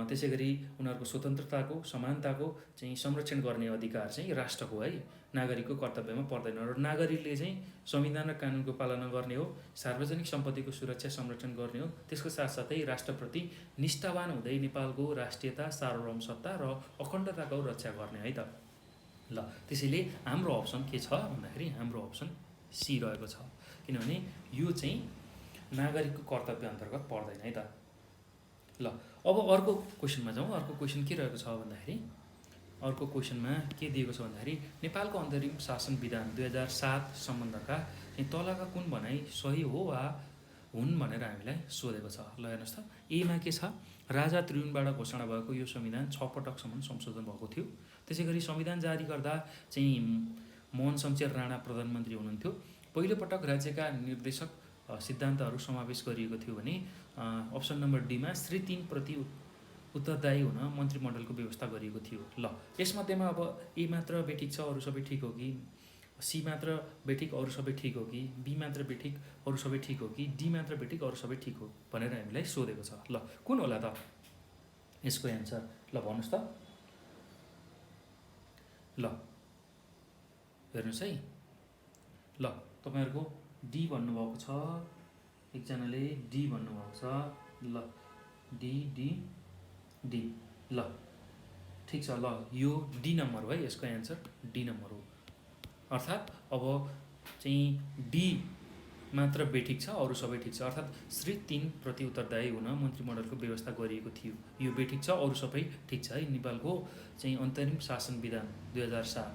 त्यसै गरी उनीहरूको स्वतन्त्रताको समानताको चाहिँ संरक्षण गर्ने अधिकार चाहिँ राष्ट्रको है, नागरिकको कर्तव्यमा पर्दैन। र नागरिकले चाहिँ संविधान र कानुनको पालना गर्ने हो, सार्वजनिक सम्पत्तिको सुरक्षा संरक्षण गर्ने हो, त्यसको साथसाथै राष्ट्रप्रति निष्ठावान हुँदै नेपालको राष्ट्रियता सार्वभौम सत्ता र अखण्डताको रक्षा गर्ने है त। ल त्यसैले हाम्रो अप्सन के छ भन्दाखेरि हाम्रो अप्सन सी रहेको छ। किनभने यो चाहिँ नागरिकको कर्तव्य अन्तर्गत पर्दैन है त। ल अब अर्को क्वेसनमा जाउँ। अर्को क्वेसन के रहेको छ भन्दाखेरि अर्को क्वेसनमा के दिएको छ भन्दाखेरि नेपालको अन्तरिम शासन विधान 2007 सम्बन्धका तलका कुन भनाइ सही हो वा हुन् भनेर हामीलाई सोधेको छ। ल हेर्नुहोस् त एमा के छ, राजा त्रिभुवनबाट घोषणा भएको यो संविधान 6 पटकसम्म संशोधन भएको थियो। त्यसै गरी संविधान जारी गर्दा चाहिँ मोहन शमशेर राणा प्रधानमन्त्री हुनुहुन्थ्यो। पहिलोपटक राज्यका निर्देशक सिद्धान्तहरू समावेश गरिएको थियो भने अप्सन नम्बर डीमा श्री 3 प्रति उत्तरदायी हुन मन्त्रीमण्डलको व्यवस्था गरिएको थियो। ल यसमध्येमा अब ए मात्र बेठिक छ अरू सबै ठिक हो कि, सी मात्र बेठिक अरू सबै ठिक हो कि, बी मात्र बेठिक अरू सबै ठिक हो कि, डी मात्र बेठिक अरू सबै ठिक हो भनेर हामीलाई सोधेको छ। ल कुन होला त यसको एन्सर। ल भन्नुहोस् त। ल हेर्नुहोस् है। ल तपाईँहरूको डी भन्नुभएको छ, एकजनाले डी भन्नुभएको छ। ल डी डी डी। ल ठिक छ। ल यो डी नम्बर हो है, यसको एन्सर डी नम्बर हो। अर्थात् अब चाहिँ डी मात्र बेठिक छ अरू सबै ठिक छ। अर्थात् श्री 3 प्रति उत्तरदायी हुन मन्त्रीमण्डलको व्यवस्था गरिएको थियो, यो बेठिक छ अरू सबै ठिक छ है। नेपालको चाहिँ अन्तरिम शासन विधान 2007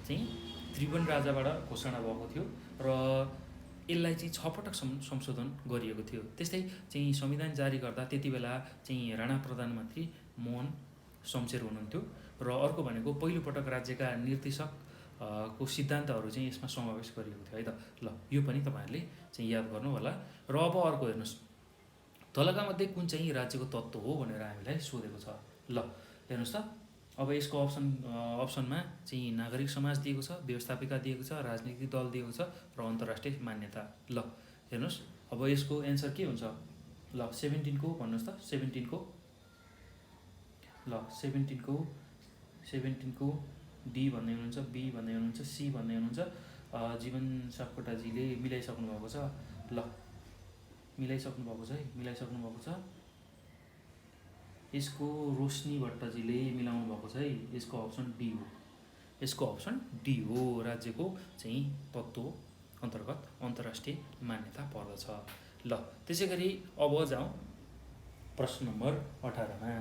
चाहिँ त्रिभुवन राजाबाट घोषणा भएको थियो र यसलाई चाहिँ 6 पटकसम्म संशोधन गरिएको थियो। त्यस्तै चाहिँ संविधान जारी गर्दा त्यति बेला चाहिँ राणा प्रधानमन्त्री मोहन शमशेर हुनुहुन्थ्यो। र अर्को भनेको पहिलोपटक राज्यका निर्देशक को सिद्धान्तहरू चाहिँ यसमा समावेश गरिएको थियो है त। ल यो पनि तपाईँहरूले चाहिँ याद गर्नु होला। र अब अर्को हेर्नुहोस्, तलका मध्ये कुन चाहिँ राज्यको तत्त्व हो भनेर हामीलाई सोधेको छ। ल हेर्नुहोस् त अब यसको अप्सनमा चाहिँ नागरिक समाज दिएको छ, व्यवस्थापिका दिएको छ, राजनीतिक दल दिएको छ र अन्तर्राष्ट्रिय मान्यता। ल हेर्नुहोस् अब यसको एन्सर के हुन्छ। ल 17 को भन्नुहोस् त। 17 को ल 17 को डी भन्दै हुनुहुन्छ, बी भन्दै हुनुहुन्छ, सी भन्दै हुनुहुन्छ। जीवन सापकोटाजीले मिलाइसक्नु भएको छ। ल मिलाइसक्नु भएको छ है, मिलाइसक्नु भएको छ। यसको रोशनी भट्टजीले मिलाउनु भएको छ है। यसको अप्सन डी हो, यसको अप्सन डी हो। राज्यको चाहिँ तत्त्व अन्तर्गत अन्तर्राष्ट्रिय मान्यता पर्दछ। ल त्यसै गरी अब जाउँ प्रश्न नम्बर 18मा।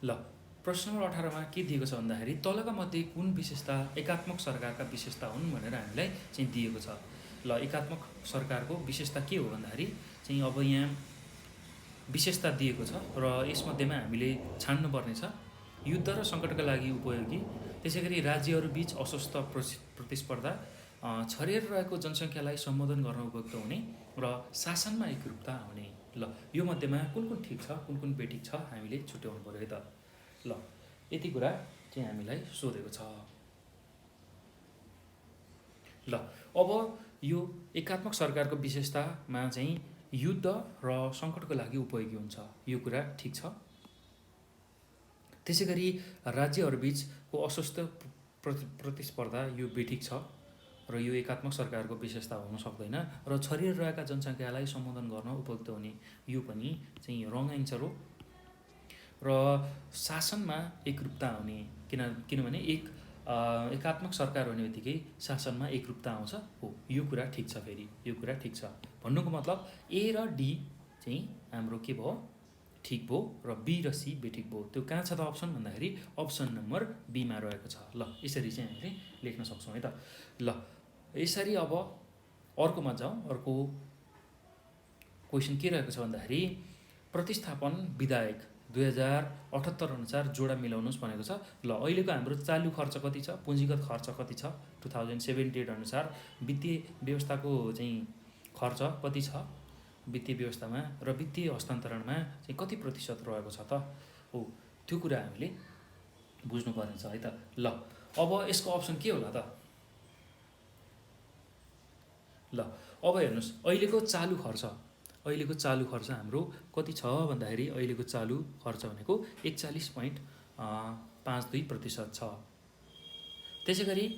ल प्रश्न नम्बर 18मा के दिएको छ भन्दाखेरि तलका मध्ये कुन विशेषता एकात्मक सरकारका विशेषता हुन् भनेर हामीलाई चाहिँ दिएको छ। ल एकात्मक सरकारको विशेषता के हो भन्दाखेरि चाहिँ अब यहाँ विशेषता दिएको छ र यसमध्येमा हामीले छान्नुपर्ने छ युद्ध र सङ्कटका लागि उपयोगी, त्यसै गरी राज्यहरूबीच अस्वस्थ प्रतिस्पर्धा, छरिएर रहेको जनसङ्ख्यालाई सम्बोधन गर्न उपयुक्त हुने र शासनमा एकरूपता हुने। ल यो मध्येमा कुन ठिक छ कुन बेठिक छ हामीले छुट्याउनु पऱ्यो है त। ल यति कुरा चाहिँ हामीलाई सोधेको छ। ल अब यो एकात्मक सरकारको विशेषतामा चाहिँ युद्ध र सङ्कटको लागि उपयोगी हुन्छ, यो कुरा ठिक छ। त्यसै गरी राज्यहरूबिचको अस्वस्थ प्रतिस्पर्धा यो बेठिक छ र यो एकात्मक सरकारको विशेषता हुन सक्दैन र छरिएर रहेका जनसङ्ख्यालाई सम्बोधन गर्न उपयुक्त हुने यो पनि चाहिँ रङ एन्सर हो। र शासनमा एकरूपता हुने किनभने एकात्मक सरकार हुने बित्तिकै शासनमा एकरूपता आउँछ हो, यो कुरा ठिक छ। फेरि यो कुरा ठिक छ भन्नुको मतलब ए र डी चाहिँ हाम्रो के भयो ठिक भयो र बी र सी बेठिक भयो। त्यो कहाँ छ त अप्सन भन्दाखेरि अप्सन नम्बर बीमा रहेको छ। ल यसरी चाहिँ हामीले लेख्न सक्छौँ है त। ल यसरी अब अर्कोमा जाउँ। अर्को क्वेसन के रहेको छ भन्दाखेरि प्रतिस्थापन विधायक 2078 अनुसार जोडा मिलाउनुहोस् भनेको छ। ल अहिलेको हाम्रो चालु खर्च कति छ, पुँजीगत खर्च कति छ 2078 अनुसार वित्तीय व्यवस्थाको चाहिँ खर्च कति छ वित्तीय व्यवस्थामा र वित्तीय हस्तान्तरणमा चाहिँ कति प्रतिशत रहेको छ त हो, त्यो कुरा हामीले बुझ्नुपर्ने छ है त। ल अब यसको अप्सन के होला त। ल अब हेर्नुहोस् अहिलेको चालु खर्च हाम्रो कति छ भन्दाखेरि अहिलेको चालु खर्च भनेको 41.52% छ। त्यसै गरी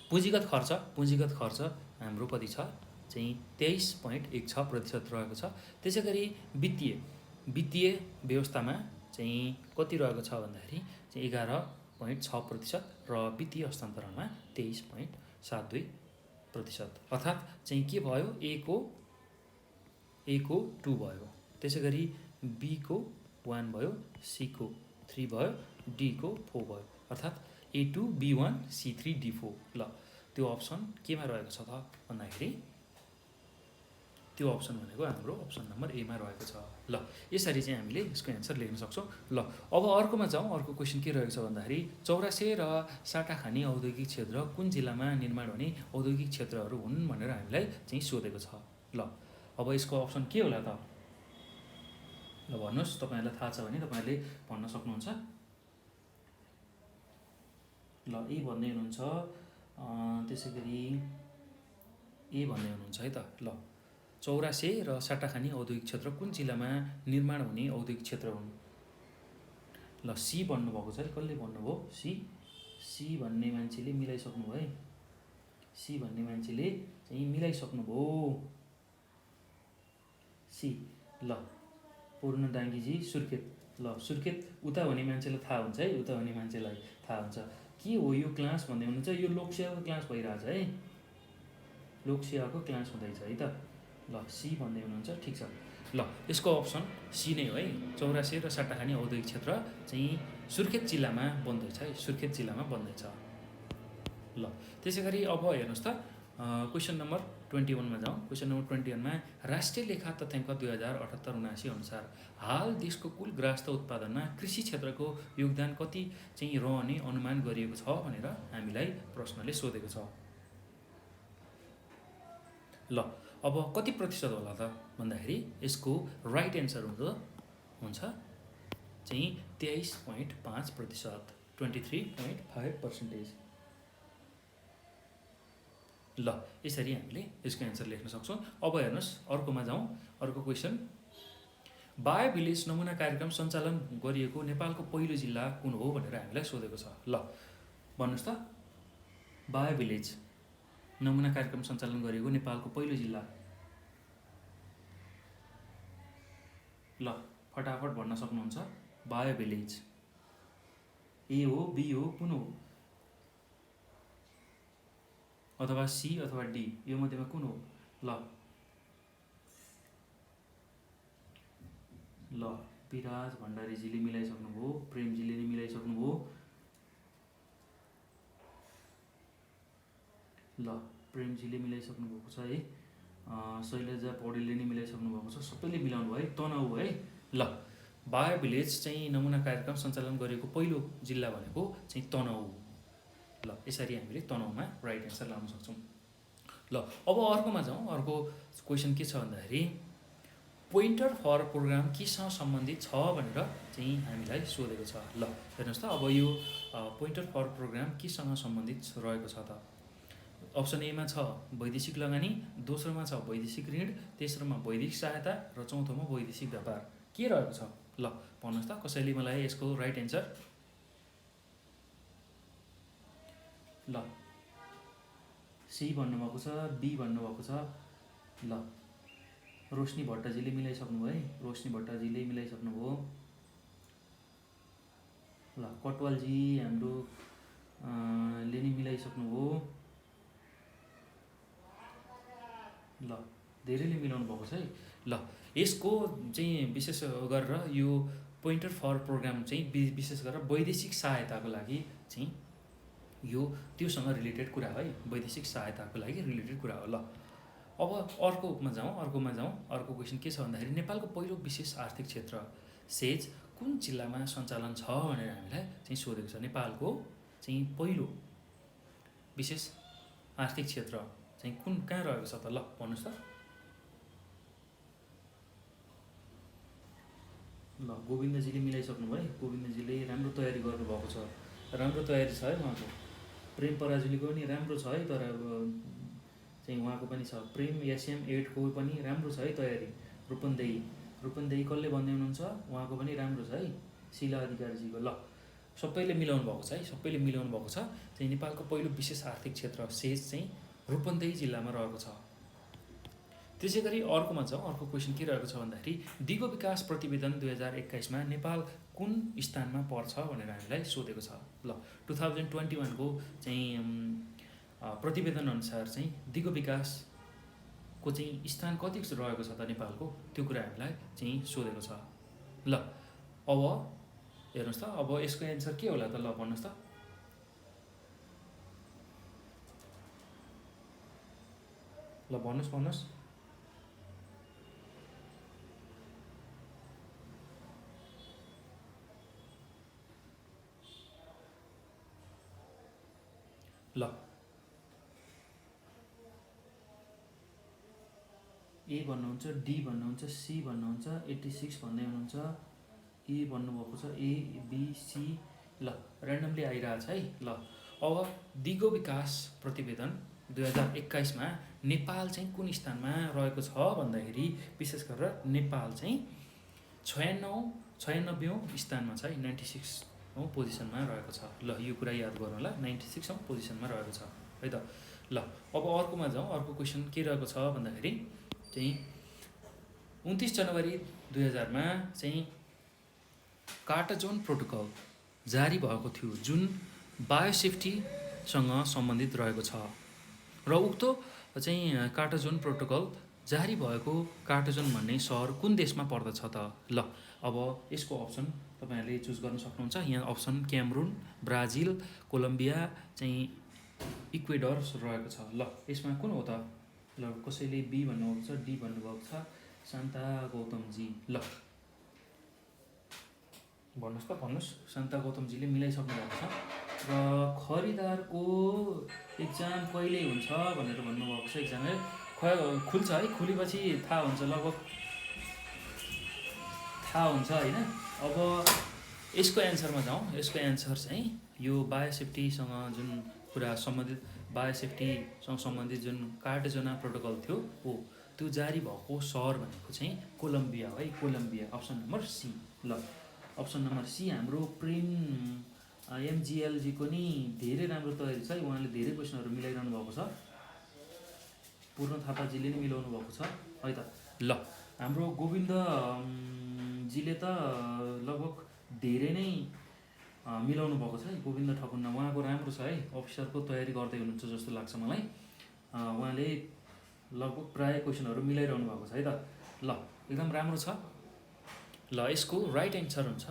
पुँजीगत खर्च हाम्रो कति छ चाहिँ 23.16% रहेको छ। त्यसै गरी वित्तीय व्यवस्थामा चाहिँ कति रहेको छ भन्दाखेरि चाहिँ 11.6% र वित्तीय हस्तान्तरणमा 23.72%, अर्थात् चाहिँ के भयो ए को 2 भयो, त्यसै गरी बी को 1 भयो, सी को 3 भयो, डी को 4 भयो, अर्थात् A2 B1 C3 D4। ल त्यो अप्सन केमा रहेको छ त भन्दाखेरि त्यो अप्सन भनेको हाम्रो अप्सन नम्बर एमा रहेको छ। ल यसरी चाहिँ हामीले यसको एन्सर लेख्न सक्छौँ। ल अब अर्कोमा जाउँ। अर्को क्वेसन के रहेको छ भन्दाखेरि चौरासे र साटाखानी औद्योगिक क्षेत्र कुन जिल्लामा निर्माण हुने औद्योगिक क्षेत्रहरू हुन् भनेर हामीलाई चाहिँ सोधेको छ। ल अब यसको अप्सन के होला त। ल भन्नुहोस्, तपाईँहरूलाई थाहा छ भने तपाईँहरूले भन्न सक्नुहुन्छ। ल ए भन्दै हुनुहुन्छ, त्यसै गरी ए भन्दै हुनुहुन्छ है त। ल चौरासे र साटाखानी औद्योगिक क्षेत्र कुन जिल्लामा निर्माण हुने औद्योगिक क्षेत्र हुन्। ल सी भन्नुभएको छ है, कसले भन्नुभयो सी भन्ने मान्छेले मिलाइसक्नुभयो है, सी भन्ने मान्छेले चाहिँ मिलाइसक्नुभयो सी। ल पूर्ण डाङ्गीजी सुर्खेत। ल सुर्खेत उता हुने मान्छेलाई थाहा हुन्छ है, उता हुने मान्छेलाई थाहा हुन्छ के हो यो क्लास भन्दै हुनुहुन्छ। यो लोकसेवाको क्लास भइरहेछ है, लोकसेवाको क्लास हुँदैछ है त। ल सी भन्दै हुनुहुन्छ, ठिक छ। ल यसको अप्सन सी नै हो है। चौरासे र साटाखानी औद्योगिक क्षेत्र चाहिँ सुर्खेत जिल्लामा बन्दैछ है, सुर्खेत जिल्लामा बन्दैछ। ल त्यसै गरी अब हेर्नुहोस् त क्वेसन नम्बर 21मा जाउँ। क्वेसन नम्बर 21मा राष्ट्रिय लेखा तथ्याङ्क 2078-79 अनुसार हाल देशको कुल गृहस्थ उत्पादनमा कृषि क्षेत्रको योगदान कति चाहिँ रहने अनुमान गरिएको छ भनेर हामीलाई प्रश्नले सोधेको छ। ल अब कति प्रतिशत होला त भन्दाखेरि यसको राइट एन्सर हुन्छ चाहिँ 23.5%, 23.5%। ल यसरी हामीले यसको एन्सर लेख्न सक्छौँ। अब हेर्नुहोस् अर्कोमा जाउँ। अर्को क्वेसन, बायो भिलेज नमुना कार्यक्रम सञ्चालन गरिएको नेपालको पहिलो जिल्ला कुन हो भनेर हामीलाई सोधेको छ। ल भन्नुहोस् त, बायो भिलेज नमुना कार्यक्रम सञ्चालन गरिएको नेपालको पहिलो जिल्ला। ल फटाफट भन्न सक्नुहुन्छ। बायो भिलेज ए हो, बी हो, कुन हो, अथवा सी अथवा डी, यो मध्येमा कुन हो। ल विराज भण्डारीजीले मिलाइसक्नुभयो, प्रेमजीले नै मिलाइसक्नुभयो। ल प्रेमजीले मिलाइसक्नु भएको छ है, शैलजा पौडेलले नै मिलाइसक्नु भएको छ, सबैले मिलाउनु भयो है, तनहु है। ल बायो भिलेज चाहिँ नमुना कार्यक्रम सञ्चालन गरेको पहिलो जिल्ला भनेको चाहिँ तनहु। ल यसरी हामीले तनहुमा राइट एन्सर लाउन सक्छौँ। ल अब अर्कोमा जाउँ। अर्को क्वेसन के छ भन्दाखेरि पोइन्टर फर प्रोग्राम केसँग सम्बन्धित छ भनेर चाहिँ हामीलाई सोधेको छ। ल हेर्नुहोस् त, अब यो पोइन्टर फर प्रोग्राम केसँग सम्बन्धित रहेको छ त? अप्सन एमा छ वैदेशिक लगानी, दोस्रोमा छ वैदेशिक ऋण, तेस्रोमा वैदेशिक सहायता र चौथोमा वैदेशिक व्यापार। के रहेको छ? ल भन्नुहोस् त, कसैले मलाई यसको राइट एन्सर। ल सी भन्नुभएको छ, बी भन्नुभएको छ। ल रोशनी भट्टजीले मिलाइसक्नुभयो है, रोशनी भट्टजीले मिलाइसक्नुभयो। ल कटवालजी हाम्रो ले नि मिलाइसक्नुभयो। ल धेरैले मिलाउनु भएको छ है। ल यसको चाहिँ विशेष गरेर यो पोइन्टर फर प्रोग्राम चाहिँ विशेष गरेर वैदेशिक सहायताको लागि चाहिँ यो त्योसँग रिलेटेड कुरा है, वैदेशिक सहायताको लागि रिलेटेड कुरा हो। ल अब अर्कोमा जाउँ। अर्को क्वेसन के छ भन्दाखेरि नेपालको पहिलो विशेष आर्थिक क्षेत्र सेज कुन जिल्लामा सञ्चालन छ भनेर हामीलाई चाहिँ सोधेको छ। नेपालको चाहिँ पहिलो विशेष आर्थिक क्षेत्र चाहिँ कहाँ रहेको छ त? ल भन्नुहोस् त। ल गोविन्दजीले मिलाइसक्नुभयो है, गोविन्दजीले राम्रो तयारी गर्नुभएको छ, राम्रो तयारी छ है उहाँको। प्रेम पराजुलीको पनि राम्रो छ है, तर अब चाहिँ उहाँको पनि छ। प्रेम एसएम 8 को पनि राम्रो छ है तयारी। रूपन्देही कसले भन्दै हुनुहुन्छ? उहाँको पनि राम्रो छ है, शिला अधिकारीजीको। ल सबैले मिलाउनु भएको छ है, सबैले मिलाउनु भएको छ। चाहिँ नेपालको पहिलो विशेष आर्थिक क्षेत्र सेज चाहिँ रूपन्देही जिल्लामा रहेको छ। त्यसै गरी अर्कोमा जाउँ। अर्को क्वेसन के रहेको छ भन्दाखेरि दिगो विकास प्रतिवेदन 2021 मा नेपाल कुन स्थानमा पर्छ भनेर हामीलाई सोधेको छ। ल 2021 को चाहिँ प्रतिवेदन अनुसार चाहिँ दिगो विकासको चाहिँ स्थान कति रहेको छ त नेपालको, त्यो कुरा हामीलाई चाहिँ सोधेको छ। ल अब हेर्नुहोस् त, अब यसको एन्सर के होला त? ल भन्नुहोस् त। ल भन्नुहोस्। ल ए भन्नुहुन्छ, डी भन्नुहुन्छ, सी भन्नुहुन्छ, 86 भन्दै हुनुहुन्छ, ए भन्नुभएको छ, ए बी सी। ल ऱ्यान्डमली आइरहेछ है। ल अब दिगो विकास प्रतिवेदन 2021 मा नेपाल चाहिँ कुन स्थानमा रहेको छ भन्दाखेरि विशेष गरेर नेपाल चाहिँ 96औं स्थानमा छ है, 96औं पोजिसनमा रहेको छ। ल यो कुरा याद गर्नु होला, 96औं पोजिसनमा रहेको छ है त। ल अब अर्कोमा जाउँ। अर्को क्वेसन के रहेको छ भन्दाखेरि चाहिँ 29 जनवरी 2000 मा चाहिँ कार्टाजोन प्रोटोकल जारी भएको थियो, जुन बायोसेफ्टीसँग सम्बन्धित रहेको छ। र उक्त चाहिँ कार्टाजोन प्रोटोकल जारी भएको कार्टाजोन भन्ने सहर कुन देशमा पर्दछ त? ल अब यसको अप्सन तपाईहरुले चुज गर्न सक्नुहुन्छ। यहाँ अप्सन क्यामरुन, ब्राजिल, कोलम्बिया, चाहिँ इक्वेडर रहेको छ। ल यसमा कुन हो त? ल कसैले बी भन्नुभएको छ, डी भन्नुभएको छ, शान्ता गौतमजी। ल भन्नुहोस् त, भन्नुहोस्। शान्ता गौतमजीले मिलाइसक्नु भएको छ। र खरिदारको एक्जाम कहिले हुन्छ भनेर भन्नुभएको छ। एक्जाम खुल्छ है, खुलेपछि थाहा हुन्छ, लगभग थाहा हुन्छ होइन। अब यसको एन्सरमा जाउँ। यसको एन्सर चाहिँ यो बायोसेफ्टीसँग जुन कुरा सम्बन्धित, बायोसेफ्टीसँग सम्बन्धित जुन कार्टाजोना प्रोटोकल थियो हो, त्यो जारी भएको सहर भनेको चाहिँ कोलम्बिया है, कोलम्बिया। Option number C. ल अप्सन नम्बर सी हाम्रो प्रेम एमजिएलजीको नि धेरै राम्रो तयारी छ है, उहाँले धेरै क्वेसनहरू मिलाइरहनु भएको छ। पूर्ण थापाजीले नि मिलाउनु भएको छ है त। ल हाम्रो गोविन्दजीले त लगभग धेरै नै मिलाउनु भएको छ है, गोविन्द ठकुन्ना। उहाँको राम्रो छ है, अफिसरको तयारी गर्दै हुनुहुन्छ जस्तो लाग्छ मलाई। उहाँले लगभग प्राय क्वेसनहरू मिलाइरहनु भएको छ है त। ल एकदम राम्रो छ। ल यसको राइट एन्सर हुन्छ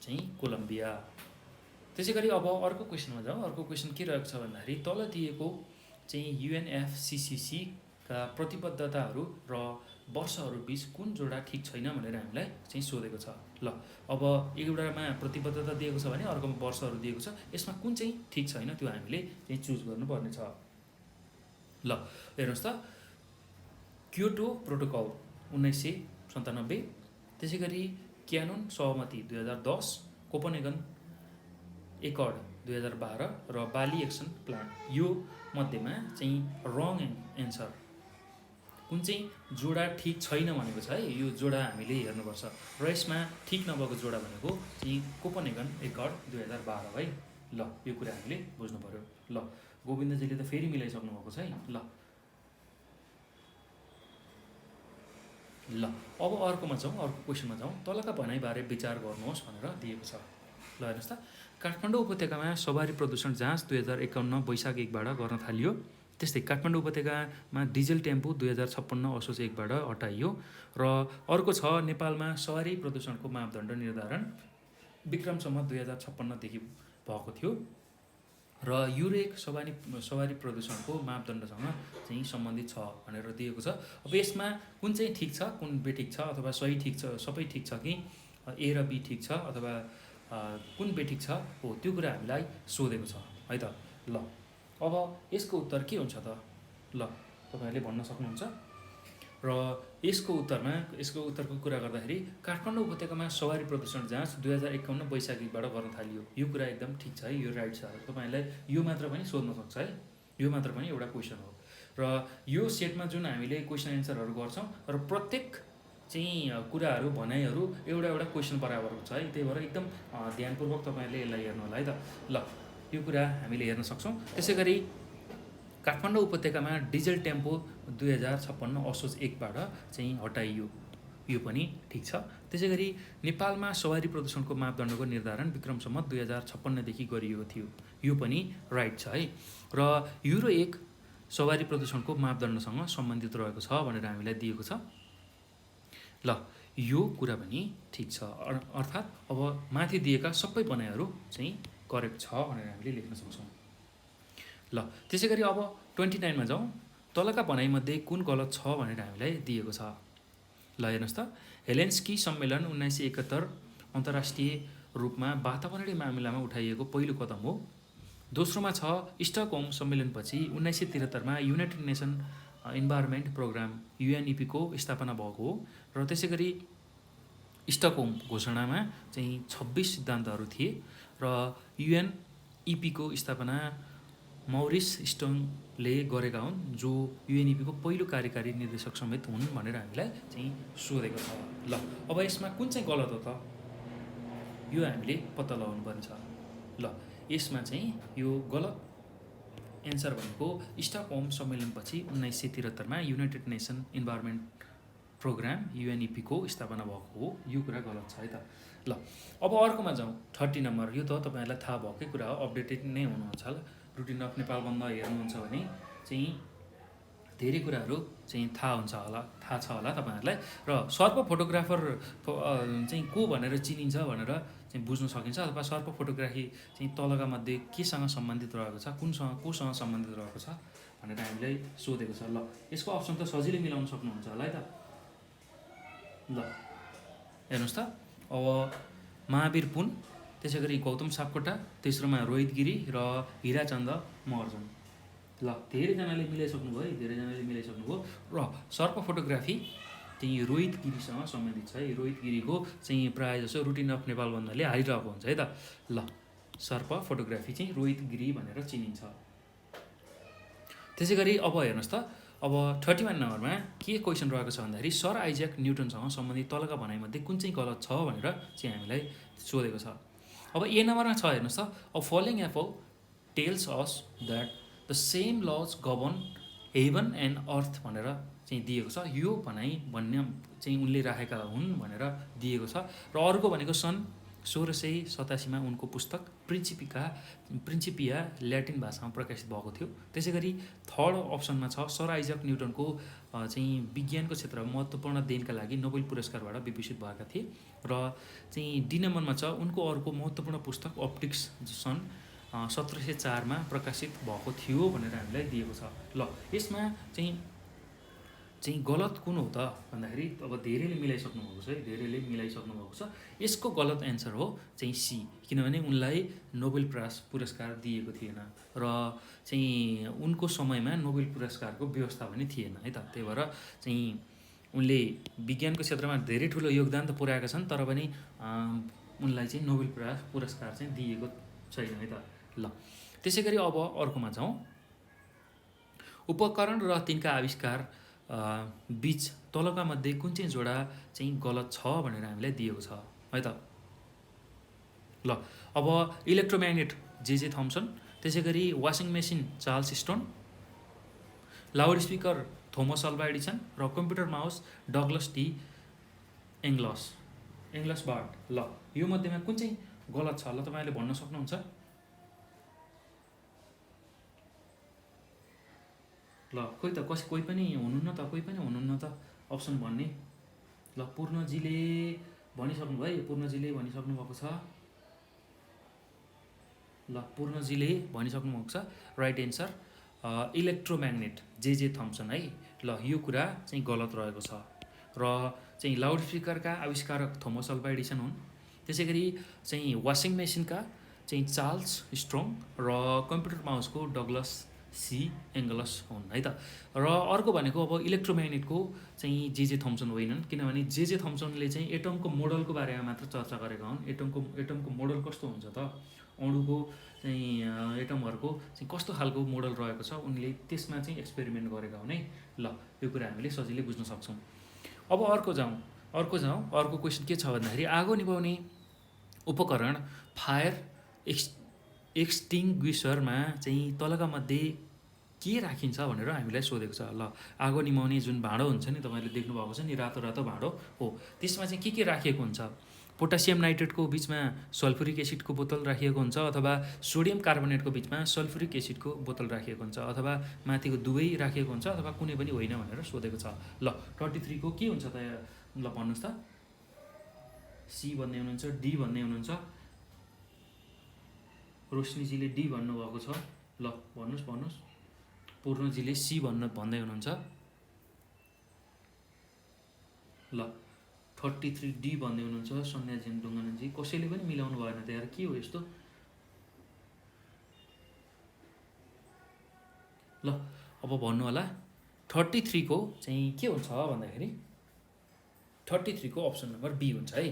चाहिँ कोलम्बिया। त्यसै गरी अब अर्को क्वेसनमा जाउँ। अर्को क्वेसन के रहेको छ भन्दाखेरि तल दिएको चाहिँ UNFCCC का प्रतिबद्धताहरू र वर्षहरू बीच कुन जोडा ठिक छैन भनेर हामीलाई चाहिँ सोधेको छ। ल अब एउटामा प्रतिबद्धता दिएको छ भने अर्कोमा वर्षहरू दिएको छ, यसमा कुन चाहिँ ठिक छैन त्यो हामीले चाहिँ चुज गर्नुपर्ने छ। ल हेर्नुहोस् त, क्योटो प्रोटोकल 97। त्यसै गरी क्यानोन सहमति 2010, कोपनहेगन एकर्ड 2012 र बाली एक्सन प्लान। यो मध्येमा चाहिँ रङ एन्सर कुन चाहिँ जोडा ठिक छैन भनेको छ है, यो जोडा हामीले हेर्नुपर्छ र यसमा ठिक नभएको जोडा भनेको चाहिँ कोपनहेगन एकर्ड 2012 है। ल यो कुरा हामीले बुझ्नु पर्यो। ल गोविन्दजीले त फेरि मिलाइसक्नु भएको छ है। ल अब अर्कोमा जाउँ, अर्को क्वेसनमा जाउँ। तलका भनाइबारे विचार गर्नुहोस् भनेर दिएको छ। ल हेर्नुहोस् त, काठमाडौँ उपत्यकामा सवारी प्रदूषण जाँच 2051 वैशाख 1बाट गर्न थालियो। त्यस्तै काठमाडौँ उपत्यकामा डिजेल टेम्पो 2056 असोज 1बाट हटाइयो। र अर्को छ नेपालमा सवारी प्रदूषणको मापदण्ड निर्धारण विक्रमसम्म 2056देखि भएको थियो र युरो 1 सवारी प्रदूषणको मापदण्डसँग चाहिँ सम्बन्धित छ भनेर दिएको छ। अब यसमा कुन चाहिँ ठिक छ, कुन बेठिक छ, अथवा सही ठिक छ, सबै ठिक छ कि ए र बी ठिक छ, अथवा कुन बेठिक छ हो, त्यो कुरा हामीलाई सोधेको छ है त। ल अब यसको उत्तर के हुन्छ त? ल तपाईँहरूले भन्न सक्नुहुन्छ। र यसको उत्तरको कुरा गर्दाखेरि काठमाडौँ उपत्यकामा सवारी प्रदूषण जाँच 2051 वैशाख 1बाट गर्न थालियो। यो कुरा एकदम ठिक छ है, यो राइट छ। तपाईँहरूलाई यो मात्र पनि सोध्न सक्छ है, यो मात्र पनि एउटा क्वेसन हो। र यो सेटमा जुन हामीले क्वेसन एन्सरहरू गर्छौँ र प्रत्येक चाहिँ कुराहरू भनाइहरू एउटा क्वेसन बराबरको छ है। त्यही भएर एकदम ध्यानपूर्वक तपाईँहरूले यसलाई हेर्नु होला है त। ल यो कुरा हामीले हेर्न सक्छौँ। त्यसै गरी काठमाडौँ उपत्यकामा डिजेल टेम्पो 2056 असोज 1बाट चाहिँ हटाइयो, यो पनि ठिक छ। त्यसै गरी नेपालमा सवारी प्रदूषणको मापदण्डको निर्धारण विक्रमसम्म 2056देखि गरिएको थियो, यो पनि राइट छ है। र युरो 1 सवारी प्रदूषणको मापदण्डसँग सम्बन्धित रहेको छ भनेर हामीलाई दिएको छ। ल यो कुरा पनि ठिक छ, अर्थात् अब माथि दिएका सबै भनाइहरू चाहिँ करेक्ट छ भनेर हामीले लेख्न सक्छौँ। ल त्यसै गरी अब 29मा जाउँ। तलका भनाइमध्ये कुन गलत छ भनेर हामीलाई दिएको छ। ल हेर्नुहोस् त, हेलेन्स्की सम्मेलन 1971 अन्तर्राष्ट्रिय रूपमा वातावरणीय मामिलामा उठाइएको पहिलो कदम हो। दोस्रोमा छ स्टकहोम सम्मेलनपछि 1973मा United Nation Environment Programme UNEP को स्थापना भएको हो। र त्यसै गरी स्टकहोम घोषणामा चाहिँ 26 सिद्धान्तहरू थिए र UNEP को स्थापना मौरिस स्टोङले गरेका हुन्, जो UNEP को पहिलो कार्यकारी निर्देशक समेत हुन् भनेर हामीलाई चाहिँ सोधेको छ। ल अब यसमा कुन चाहिँ गलत हो त, यो हामीले पत्ता लगाउनु पर्ने छ। ल यसमा चाहिँ यो गलत एन्सर भनेको स्टकहोम सम्मेलनपछि 1973मा United Nation Environment Programme UNEP को स्थापना भएको हो, यो कुरा गलत छ है त। ल अब अर्कोमा जाउँ। 30 नम्बर, यो त तपाईँहरूलाई थाहा भएकै कुरा हो, अपडेटेड नै हुनुहुन्छ होला। रुटिन अफ नेपाल बन्द हेर्नुहुन्छ भने चाहिँ धेरै कुराहरू चाहिँ थाहा छ होला तपाईँहरूलाई। र सर्प फोटोग्राफर चाहिँ को भनेर चिनिन्छ भनेर चाहिँ बुझ्न सकिन्छ, अथवा सर्प फोटोग्राफी चाहिँ तलका मध्ये केसँग सम्बन्धित रहेको छ, कोसँग सम्बन्धित रहेको छ भनेर हामीलाई सोधेको छ। ल यसको अप्सन त सजिलै मिलाउन सक्नुहुन्छ होला है त। ल हेर्नुहोस् त, अब महावीर पुन, त्यसै गरी गौतम सापकोटा, तेस्रोमा रोहित गिरी र हिराचन्द महर्जन। ल धेरैजनाले मिलाइसक्नुभयो र सर्प फोटोग्राफी चाहिँ रोहित गिरीसँग सम्बन्धित छ है। रोहित गिरीको चाहिँ प्रायः जसो रुटिन अफ नेपाल बन्दले हालिरहेको हुन्छ है त। ल सर्प फोटोग्राफी चाहिँ रोहित गिरी भनेर चिनिन्छ। त्यसै गरी अब हेर्नुहोस् त, अब 31 नम्बरमा के क्वेसन रहेको छ भन्दाखेरि सर आइज्याक न्युटनसँग सम्बन्धित तलका भनाइमध्ये कुन चाहिँ गलत छ भनेर चाहिँ हामीलाई सोधेको छ। अब ए नम्बरमा छ, हेर्नुहोस् त, a falling apple tells us that the same laws govern heaven and earth भनेर चाहिँ दिएको छ। यो भनाइ भन्ने चाहिँ उनले राखेका हुन् भनेर दिएको छ। र अर्को भनेको सन् 1687मा उनको पुस्तक प्रिन्सिपिया ल्याटिन भाषामा प्रकाशित भएको थियो। त्यसै गरी थर्ड अप्सनमा छ सर आइज्याक न्युटनको चाहिँ विज्ञानको क्षेत्रमा महत्त्वपूर्ण देनका लागि नोबेल पुरस्कारबाट विभूषित भएका थिए। र चाहिँ डी नम्बरमा छ उनको अर्को महत्त्वपूर्ण पुस्तक अप्टिक्स सन् 1704मा प्रकाशित भएको थियो भनेर हामीलाई दिएको छ। ल यसमा चाहिँ गलत कुन हो त भन्दाखेरि अब धेरैले मिलाइसक्नु भएको छ। यसको गलत एन्सर हो चाहिँ सी, किनभने उनलाई नोबेल पुरस्कार दिएको थिएन र चाहिँ उनको समयमा नोबेल पुरस्कारको व्यवस्था पनि थिएन है त। त्यही भएर चाहिँ उनले विज्ञानको क्षेत्रमा धेरै ठुलो योगदान त पुर्याएका छन्, तर पनि उनलाई चाहिँ नोबेल पुरस्कार चाहिँ दिएको छैन है त। ल त्यसै गरी अब अर्कोमा जाउँ। उपकरण र तिनका आविष्कार बीच तलका मध्ये कुन चाहिँ जोडा चाहिँ गलत छ भनेर हामीलाई दिएको छ है त। ल अब इलेक्ट्रोम्याग्नेट जे थम्सन, त्यसै गरी washing machine Charles Stone, loudspeaker Thomas Alva Edison र computer mouse Douglas D Engelbart. ल यो मध्येमा कुन चाहिँ गलत छ ल तपाईँले भन्न सक्नुहुन्छ? ल खोइ त कोही पनि हुनुहुन्न त, कोही पनि हुनुहुन्न त अप्सन भन्ने। ल पूर्णजीले भनिसक्नु भयो, पूर्णजीले भनिसक्नु भएको छ। ल पूर्णजीले भनिसक्नु भएको छ राइट एन्सर इलेक्ट्रोम्याग्नेट जे थम्सन है। ल यो कुरा चाहिँ गलत रहेको छ र चाहिँ लाउड स्पिकरका आविष्कारक थोमस अल्भा एडिसन हुन्। त्यसै गरी चाहिँ वासिङ मेसिनका चाहिँ चार्ल्स स्ट्रोङ र कम्प्युटर माउसको डगलस सी एङ्गलस हुन् है त। र अर्को भनेको अब इलेक्ट्रोम्याग्नेटको चाहिँ जे थम्सन होइनन्, किनभने जे थम्सनले चाहिँ एटमको मोडलको बारेमा मात्र चर्चा गरेका हुन्। एटमको मोडल कस्तो हुन्छ त, अणुको चाहिँ एटमहरूको चाहिँ कस्तो खालको मोडल रहेको छ, उनले त्यसमा चाहिँ एक्सपेरिमेन्ट गरेका हुन् है। ल यो कुरा हामीले सजिलै बुझ्न सक्छौँ। अब अर्को जाउँ। अर्को क्वेसन के छ भन्दाखेरि आगो निभाउने उपकरण फायर एक्सटिङ्ग्विसरमा चाहिँ तलका मध्ये के राखिन्छ भनेर हामीलाई सोधेको छ। ल आगो निभाउने जुन भाँडो हुन्छ नि, तपाईँले देख्नुभएको छ नि, रातो भाँडो हो, त्यसमा चाहिँ के राखिएको हुन्छ? पोटासियम नाइट्रेटको बिचमा सल्फ्युरिक एसिडको बोतल राखिएको हुन्छ, अथवा सोडियम कार्बोनेटको बिचमा सल्फ्युरिक एसिडको बोतल राखिएको हुन्छ, अथवा माथिको दुवै राखिएको हुन्छ, अथवा कुनै पनि होइन भनेर सोधेको छ। ल 23 को के हुन्छ त? ल भन्नुहोस् त। सी भन्ने हुनुहुन्छ, डी भन्ने हुनुहुन्छ, रोशनीजीले डी भन्नुभएको छ। ल भन्नुहोस्। पूर्णजीले सी भन्दै हुनुहुन्छ। ल 33 डी भन्दै हुनुहुन्छ सन्ध्याजी ढुङ्गानाजी। कसैले पनि मिलाउनु भएन त यार, के हो यस्तो? ल अब भन्नु होला 33 को चाहिँ के हुन्छ भन्दाखेरि 33 को अप्सन नम्बर बी हुन्छ है।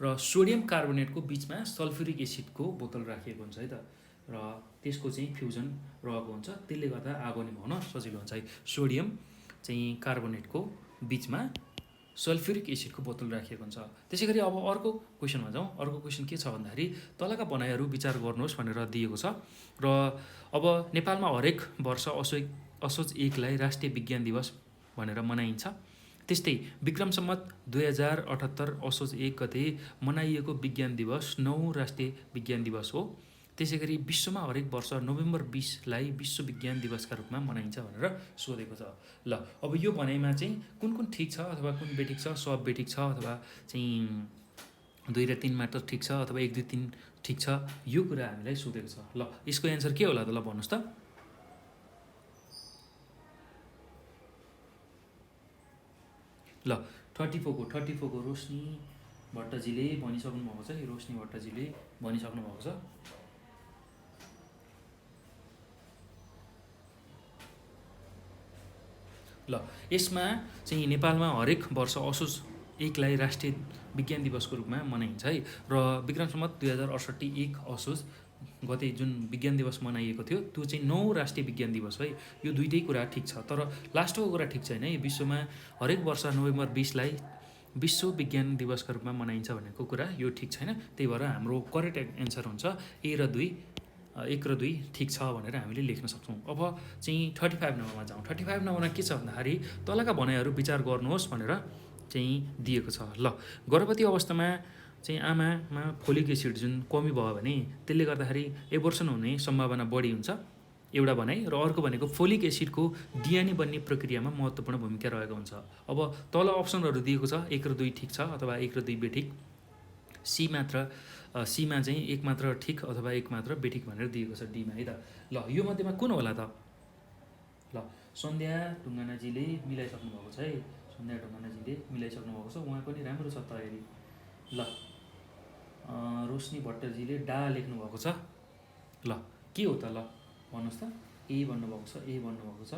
र सोडियम कार्बोनेटको बिचमा सल्फ्युरिक एसिडको बोतल राखिएको हुन्छ है त, र त्यसको चाहिँ फ्युजन रहेको हुन्छ, त्यसले गर्दा आगो निभाउन सजिलो हुन्छ है। सोडियम चाहिँ कार्बोनेटको बिचमा सल्फ्युरिक एसिडको बोतल राखिएको हुन्छ। त्यसै गरी अब अर्को क्वेसनमा जाउँ। अर्को क्वेसन के छ भन्दाखेरि तलका भनाइहरू विचार गर्नुहोस् भनेर दिएको छ। र अब नेपालमा हरेक वर्ष असोज 1लाई राष्ट्रिय विज्ञान दिवस भनेर मनाइन्छ। त्यस्तै विक्रम सम्वत 2078 असोज 1 गते मनाइएको विज्ञान दिवस 9औं राष्ट्रिय विज्ञान दिवस हो। त्यसै गरी विश्वमा हरेक वर्ष नोभेम्बर 20लाई विश्व विज्ञान दिवसका रूपमा मनाइन्छ भनेर सोधेको छ। ल अब यो भनाइमा चाहिँ कुन ठिक छ अथवा कुन बेठिक छ, सब बेठिक छ, अथवा चाहिँ 2 र 3 मात्र ठिक छ, अथवा 1, 2, 3 ठिक छ, यो कुरा हामीलाई सोधेको छ। ल यसको एन्सर के होला त? ल भन्नुहोस् त। ल 34 को रोशनी भट्टजीले भनिसक्नु भएको छ। रोशनी भट्टजीले भनिसक्नु भएको छ। ल यसमा चाहिँ नेपालमा हरेक वर्ष असोज 1लाई राष्ट्रिय विज्ञान दिवसको रूपमा मनाइन्छ है। र विक्रम सम्वत 2068 1 असोज गते जुन विज्ञान दिवस मनाइएको थियो त्यो चाहिँ 9औं राष्ट्रिय विज्ञान दिवस है। यो दुईटै कुरा ठिक छ, तर लास्टको कुरा ठिक छैन है। विश्वमा हरेक वर्ष नोभेम्बर 20लाई विश्व विज्ञान दिवसका रूपमा मनाइन्छ भनेको कुरा यो ठिक छैन। त्यही भएर हाम्रो करेक्ट एन्सर हुन्छ 1 र 2 ठिक छ भनेर हामीले लेख्न सक्छौँ। अब चाहिँ 35 नम्बरमा जाउँ। 35 नम्बरमा के छ भन्दाखेरि तलका भनाइहरू विचार गर्नुहोस् भनेर चाहिँ दिएको छ। ल गर्भवती अवस्थामा चाहिँ आमामा फोलिक एसिड जुन कमी भयो भने त्यसले गर्दाखेरि एबोर्सन हुने सम्भावना बढी हुन्छ, एउटा भनाइ। र अर्को भनेको फोलिक एसिडको डिएनए बन्ने प्रक्रियामा महत्त्वपूर्ण भूमिका रहेको हुन्छ। अब तल अप्सनहरू दिएको छ 1 र 2 ठिक छ, अथवा 1 र 2 बेठिक। सीमा चाहिँ 1 मात्र ठिक अथवा 1 मात्र बेठिक भनेर दिएको छ डीमा है त। ल यो मध्येमा कुन होला त? ल सन्ध्या ढुङ्गानाजीले मिलाइसक्नु भएको छ है। सन्ध्या ढुङ्गानाजीले मिलाइसक्नु भएको छ, उहाँ पनि राम्रो छ तयारी। ल रोशनी भट्टजीले डा लेख्नु भएको छ। ल के हो त? ल भन्नुहोस् त। ए भन्नुभएको छ,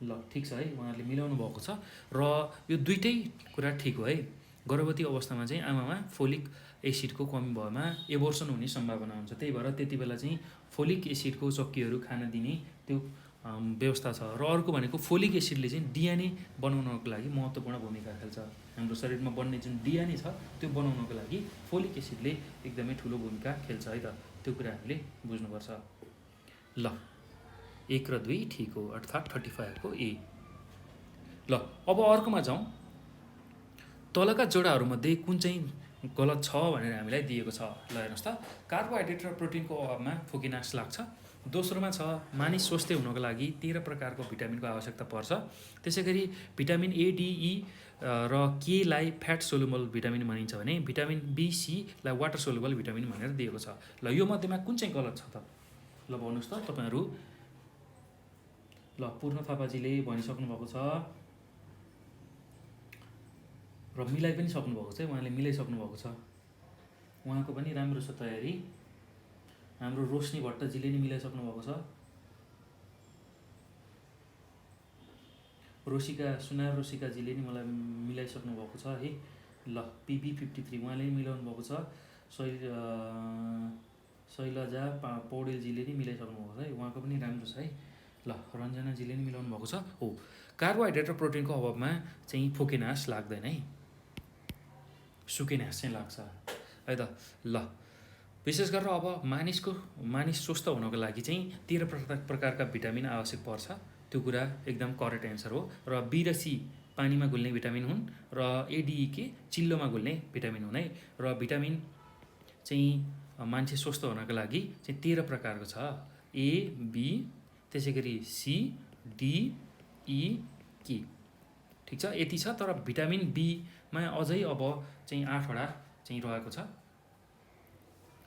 ल ठिक छ है, उहाँहरूले मिलाउनु भएको छ र यो दुइटै कुरा ठिक हो है। गर्भवती अवस्थामा चाहिँ आमामा फोलिक एसिडको कमी भएमा एबोर्सन हुने सम्भावना हुन्छ, त्यही भएर त्यति बेला चाहिँ फोलिक एसिडको चक्कीहरू खान दिने त्यो व्यवस्था छ। र अर्को भनेको फोलिक एसिडले चाहिँ डिएनए बनाउनको लागि महत्त्वपूर्ण भूमिका खेल्छ। हाम्रो शरीरमा बन्ने जुन डिएनए छ त्यो बनाउनको लागि फोलिक एसिडले एकदमै ठुलो भूमिका खेल्छ है त, त्यो कुरा हामीले बुझ्नुपर्छ। ल 1 र 2 ठिक हो, अर्थात् 35 को ए। ल अब अर्कोमा जाउँ। तलका जोडाहरूमध्ये कुन चाहिँ गलत छ भनेर हामीलाई दिएको छ। ल हेर्नुहोस् त, कार्बोहाइड्रेट र प्रोटिनको अभावमा फोकिनास लाग्छ। दोस्रोमा छ मानिस स्वस्थ हुनको लागि 13 प्रकारको भिटामिनको आवश्यकता पर्छ। त्यसै गरी भिटामिन ए, डी, ई र केलाई फ्याट सोलुबल भिटामिन भनिन्छ भने भिटामिन बी, सीलाई वाटर सोलुबल भिटामिन भनेर दिएको छ। ल यो मध्येमा कुन चाहिँ गलत छ त? ल भन्नुहोस् त तपाईँहरू। ल पूर्ण थापाजीले भनिसक्नु भएको छ र मिलाइ पनि सक्नुभएको छ, उहाँले मिलाइसक्नु भएको छ, उहाँको पनि राम्रो छ तयारी। हाम्रो रोशनी भट्टजीले नि मिलाइसक्नु भएको छ। सुनार रोशिकाजीले नि मलाई मिलाइसक्नु भएको छ है। ल PB53 उहाँले नि मिलाउनु भएको छ। शैलजा पौडेलजीले नि मिलाइसक्नु भएको छ है, उहाँको पनि राम्रो छ है। ल रञ्जनाजीले नि मिलाउनु भएको छ। हो, कार्बोहाइड्रेट र प्रोटिनको अभावमा चाहिँ फोकेनास लाग्दैन है, सुकेनास चाहिँ लाग्छ है त। ल विशेष गरेर अब मानिस स्वस्थ हुनको लागि चाहिँ 13 प्रकारका भिटामिन आवश्यक पर्छ, त्यो कुरा एकदम करेक्ट एन्सर हो। र बी र सी पानीमा घुल्ने भिटामिन हुन् र एडिई चिल्लोमा घुल्ने भिटामिन हुन् है। र भिटामिन चाहिँ मान्छे स्वस्थ हुनको लागि चाहिँ 13 प्रकारको छ, ए, बी, त्यसै गरी सी, डी, ई, के। ठिक छ, यति छ। तर भिटामिन बीमा अझै अब चाहिँ 8वटा चाहिँ रहेको छ।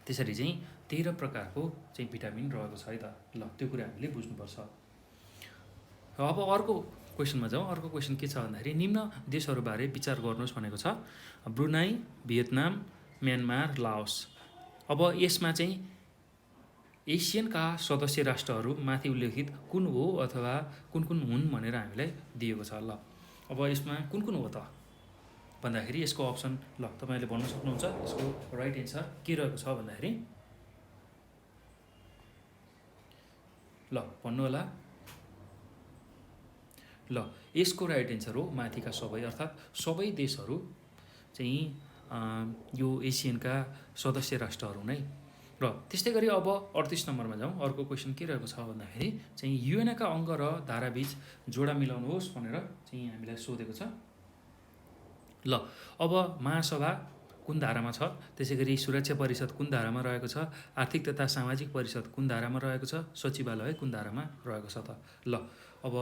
त्यसरी चाहिँ 13 प्रकारको चाहिँ भिटामिन रहेको छ है त। ल त्यो कुरा हामीले बुझ्नुपर्छ। अब अर्को क्वेसनमा जाउँ। अर्को क्वेसन के छ भन्दाखेरि निम्न देशहरूबारे विचार गर्नुहोस् भनेको छ। Brunei, Vietnam, Myanmar, Laos. अब यसमा चाहिँ एसियनका सदस्य राष्ट्रहरू माथि उल्लेखित कुन हो अथवा कुन हुन् भनेर हामीलाई दिएको छ। ल अब यसमा कुन हो त भन्दाखेरि यसको अप्सन ल तपाईँले भन्न सक्नुहुन्छ। यसको राइट एन्सर के रहेको छ भन्दाखेरि ल भन्नु होला। ल यसको राइट एन्सर हो माथिका सबै, अर्थात् सबै देशहरू चाहिँ यो एसियनका सदस्य राष्ट्रहरू नै। र त्यस्तै गरी अब 38 नम्बरमा जाउँ। अर्को क्वेसन के रहेको छ भन्दाखेरि चाहिँ युएनएका अङ्ग र धाराबीच जोडा मिलाउनुहोस् भनेर चाहिँ हामीलाई सोधेको छ। ल अब महासभा कुन धारामा छ, त्यसै गरी सुरक्षा परिषद कुन धारामा रहेको छ, आर्थिक तथा सामाजिक परिषद कुन धारामा रहेको छ, सचिवालय कुन धारामा रहेको छ त। ल अब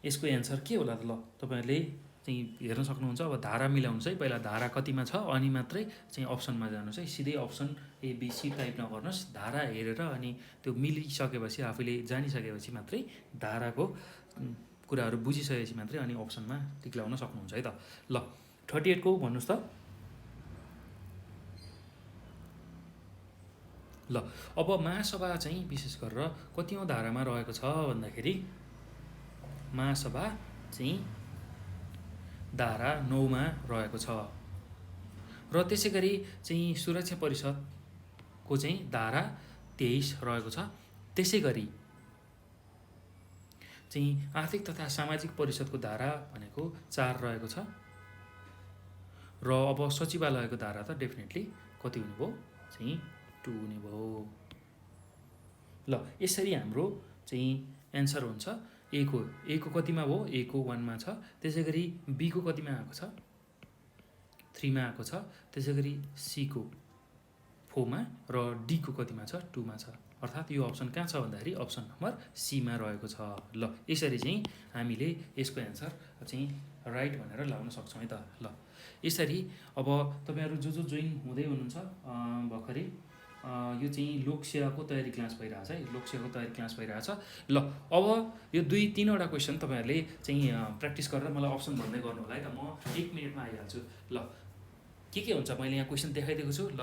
यसको एन्सर के होला त? ल तपाईँहरूले चाहिँ हेर्न सक्नुहुन्छ। अब धारा मिलाउनुहोस् है, पहिला धारा कतिमा छ अनि मात्रै चाहिँ अप्सनमा जानुहोस् है। सिधै अप्सन एबिसी टाइप नगर्नुहोस्, धारा हेरेर अनि त्यो मिलिसकेपछि आफूले जानिसकेपछि मात्रै धाराको कुराहरू बुझिसकेपछि मात्रै अनि अप्सनमा टिक लगाउन सक्नुहुन्छ है त। ल 38 को भन्नुहोस् त। ल अब महासभा चाहिँ विशेष गरेर कतिौँ धारामा रहेको छ भन्दाखेरि महासभा चाहिँ धारा 9मा रहेको छ। र त्यसै गरी चाहिँ सुरक्षा परिषदको चाहिँ धारा 23 रहेको छ। त्यसै गरी चाहिँ आर्थिक तथा सामाजिक परिषदको धारा भनेको 4 रहेको छ। र अब सचिवालयको धारा त डेफिनेटली कति हुने भयो चाहिँ 2 हुने भयो। ल यसरी हाम्रो चाहिँ एन्सर हुन्छ। ए को कतिमा भयो? ए को 1मा छ। त्यसै गरी बी को कतिमा आएको छ? 3मा आएको छ। त्यसै गरी सी को 4मा र डी को कतिमा छ? 2मा छ। अर्थात् यो अप्सन कहाँ छ भन्दाखेरि अप्सन नम्बर सीमा रहेको छ। ल यसरी चाहिँ हामीले यसको एन्सर चाहिँ राइट भनेर लाउन सक्छौँ है त। ल यसरी अब तपाईँहरू जो जोइन हुँदै हुनुहुन्छ भर्खरै यो चाहिँ लोकसेवाको तयारी क्लास भइरहेछ है, लोकसेवाको तयारी क्लास भइरहेछ। ल अब यो 2-3वटा क्वेसन तपाईँहरूले चाहिँ प्र्याक्टिस गरेर मलाई अप्सन भन्दै गर्नु होला है त। म 1 मिनटमा आइहाल्छु। ल के हुन्छ मैले यहाँ क्वेसन देखाइदिएको छु। ल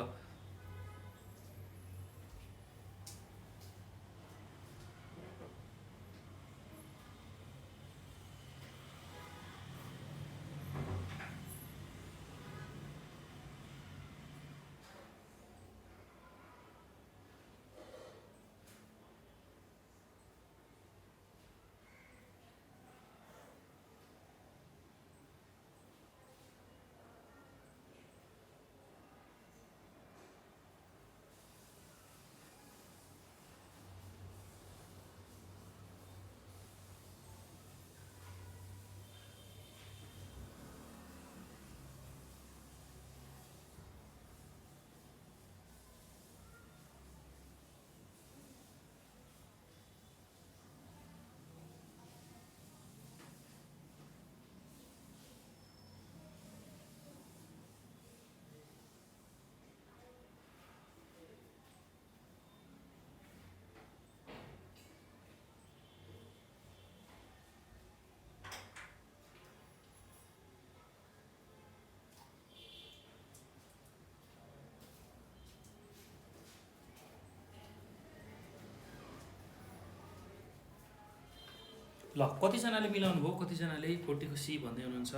ल कतिजनाले मिलाउनु भयो, कतिजनाले 40 को सी भन्दै हुनुहुन्छ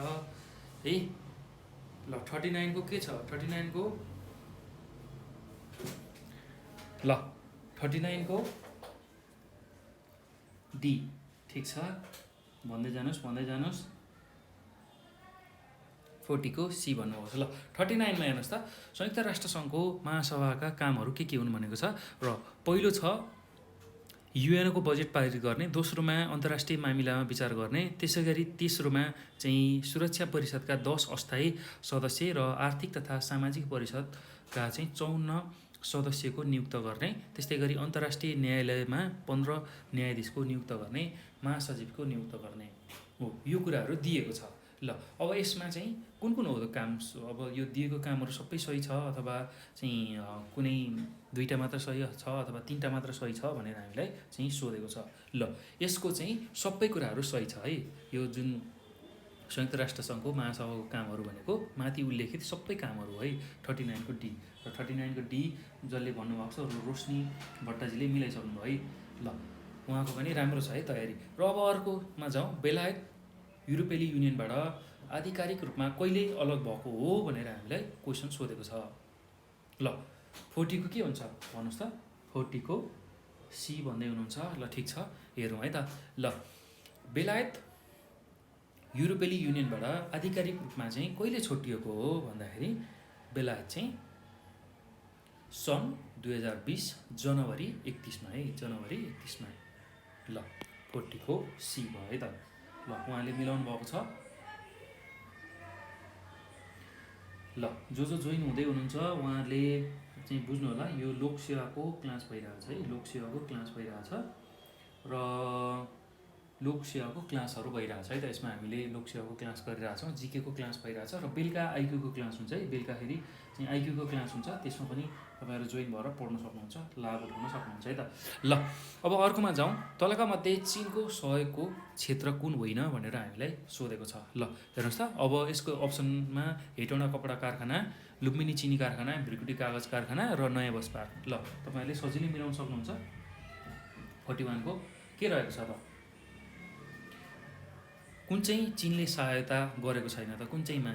है। ल 39 को के छ, 39 को ल 39 को डी। ठिक छ, भन्दै जानुहोस् 40 को सी भन्नुभएको छ। ल 39 मा हेर्नुहोस् त, संयुक्त राष्ट्र सङ्घको महासभाका कामहरू के हुन् भनेको छ। र पहिलो छ UN को बजेट पारित गर्ने, दोस्रोमा अन्तर्राष्ट्रिय मामिलामा विचार गर्ने, त्यसै गरी तेस्रोमा चाहिँ सुरक्षा परिषदका 10 अस्थायी सदस्य र आर्थिक तथा सामाजिक परिषदका चाहिँ 54 सदस्यको नियुक्त गर्ने, त्यस्तै गरी अन्तर्राष्ट्रिय न्यायालयमा 15 न्यायाधीशको नियुक्त गर्ने, महासचिवको नियुक्त गर्ने हो। यो कुराहरू दिएको छ। ल अब यसमा चाहिँ कुन हो त काम, अब यो दिएको कामहरू सबै सही छ अथवा चाहिँ कुनै दुईटा मात्र सही छ अथवा तीनटा मात्र सही छ भनेर हामीलाई चाहिँ सोधेको छ। ल यसको चाहिँ सबै कुराहरू सही छ है। यो जुन संयुक्त राष्ट्र सङ्घको महासभाको कामहरू भनेको माथि उल्लेखित सबै कामहरू है। 39 को डी र 39 को डी जसले भन्नुभएको छ रोशनी भट्टाजीले मिलाइसक्नु भयो है। ल उहाँको पनि राम्रो छ है तयारी। र अब अर्कोमा जाउँ, बेलायत युरोपेली युनियनबाट आधिकारिक रूपमा कहिले अलग भएको हो भनेर हामीलाई क्वेसन सोधेको छ। ल 40 को के हुन्छ भन्नुहोस् त, 40 को सी भन्दै हुनुहुन्छ। ल ठिक छ, हेरौँ है त। ल बेलायत युरोपेली युनियनबाट आधिकारिक रूपमा चाहिँ कहिले छुट्टिएको हो भन्दाखेरि बेलायत चाहिँ सन् 2020 जनवरी 31 मा है, जनवरी 31 मा। ल 40 को सी भयो है त। ल उहाँले मिलाउनु भएको छ। ल जो जोइन हुँदै हुनुहुन्छ उहाँले चाहिँ बुझ्नु होला, यो लोकसेवाको क्लास भइरहेछ है, लोकसेवाको क्लास भइरहेछ र लोकसेवाको क्लासहरू भइरहेछ है त। यसमा हामीले लोकसेवाको क्लास गरिरहेछौँ, जिकेको क्लास भइरहेछ र बेलुका आइक्यूको क्लास हुन्छ है। बेलुकाखेरि चाहिँ आइक्यूको क्लास हुन्छ, त्यसमा पनि तपाईँहरू जोइन भएर पढ्न सक्नुहुन्छ, लाभ उठाउन सक्नुहुन्छ है त। ल अब अर्कोमा जाउँ, तलका मध्ये चीनको सहयोगको क्षेत्र कुन होइन भनेर हामीलाई सोधेको छ। ल हेर्नुहोस् त, अब यसको अप्सनमा हेटौँडा कपडा कारखाना, लुम्बिनी चिनी कारखाना, भ्रिकुटी कागज कारखाना र नयाँ बस पार्क। ल तपाईँहरूले सजिलै मिलाउन सक्नुहुन्छ। 41 को के रहेको छ त, कुन चाहिँ चीनले सहायता गरेको छैन त, कुन चाहिँमा।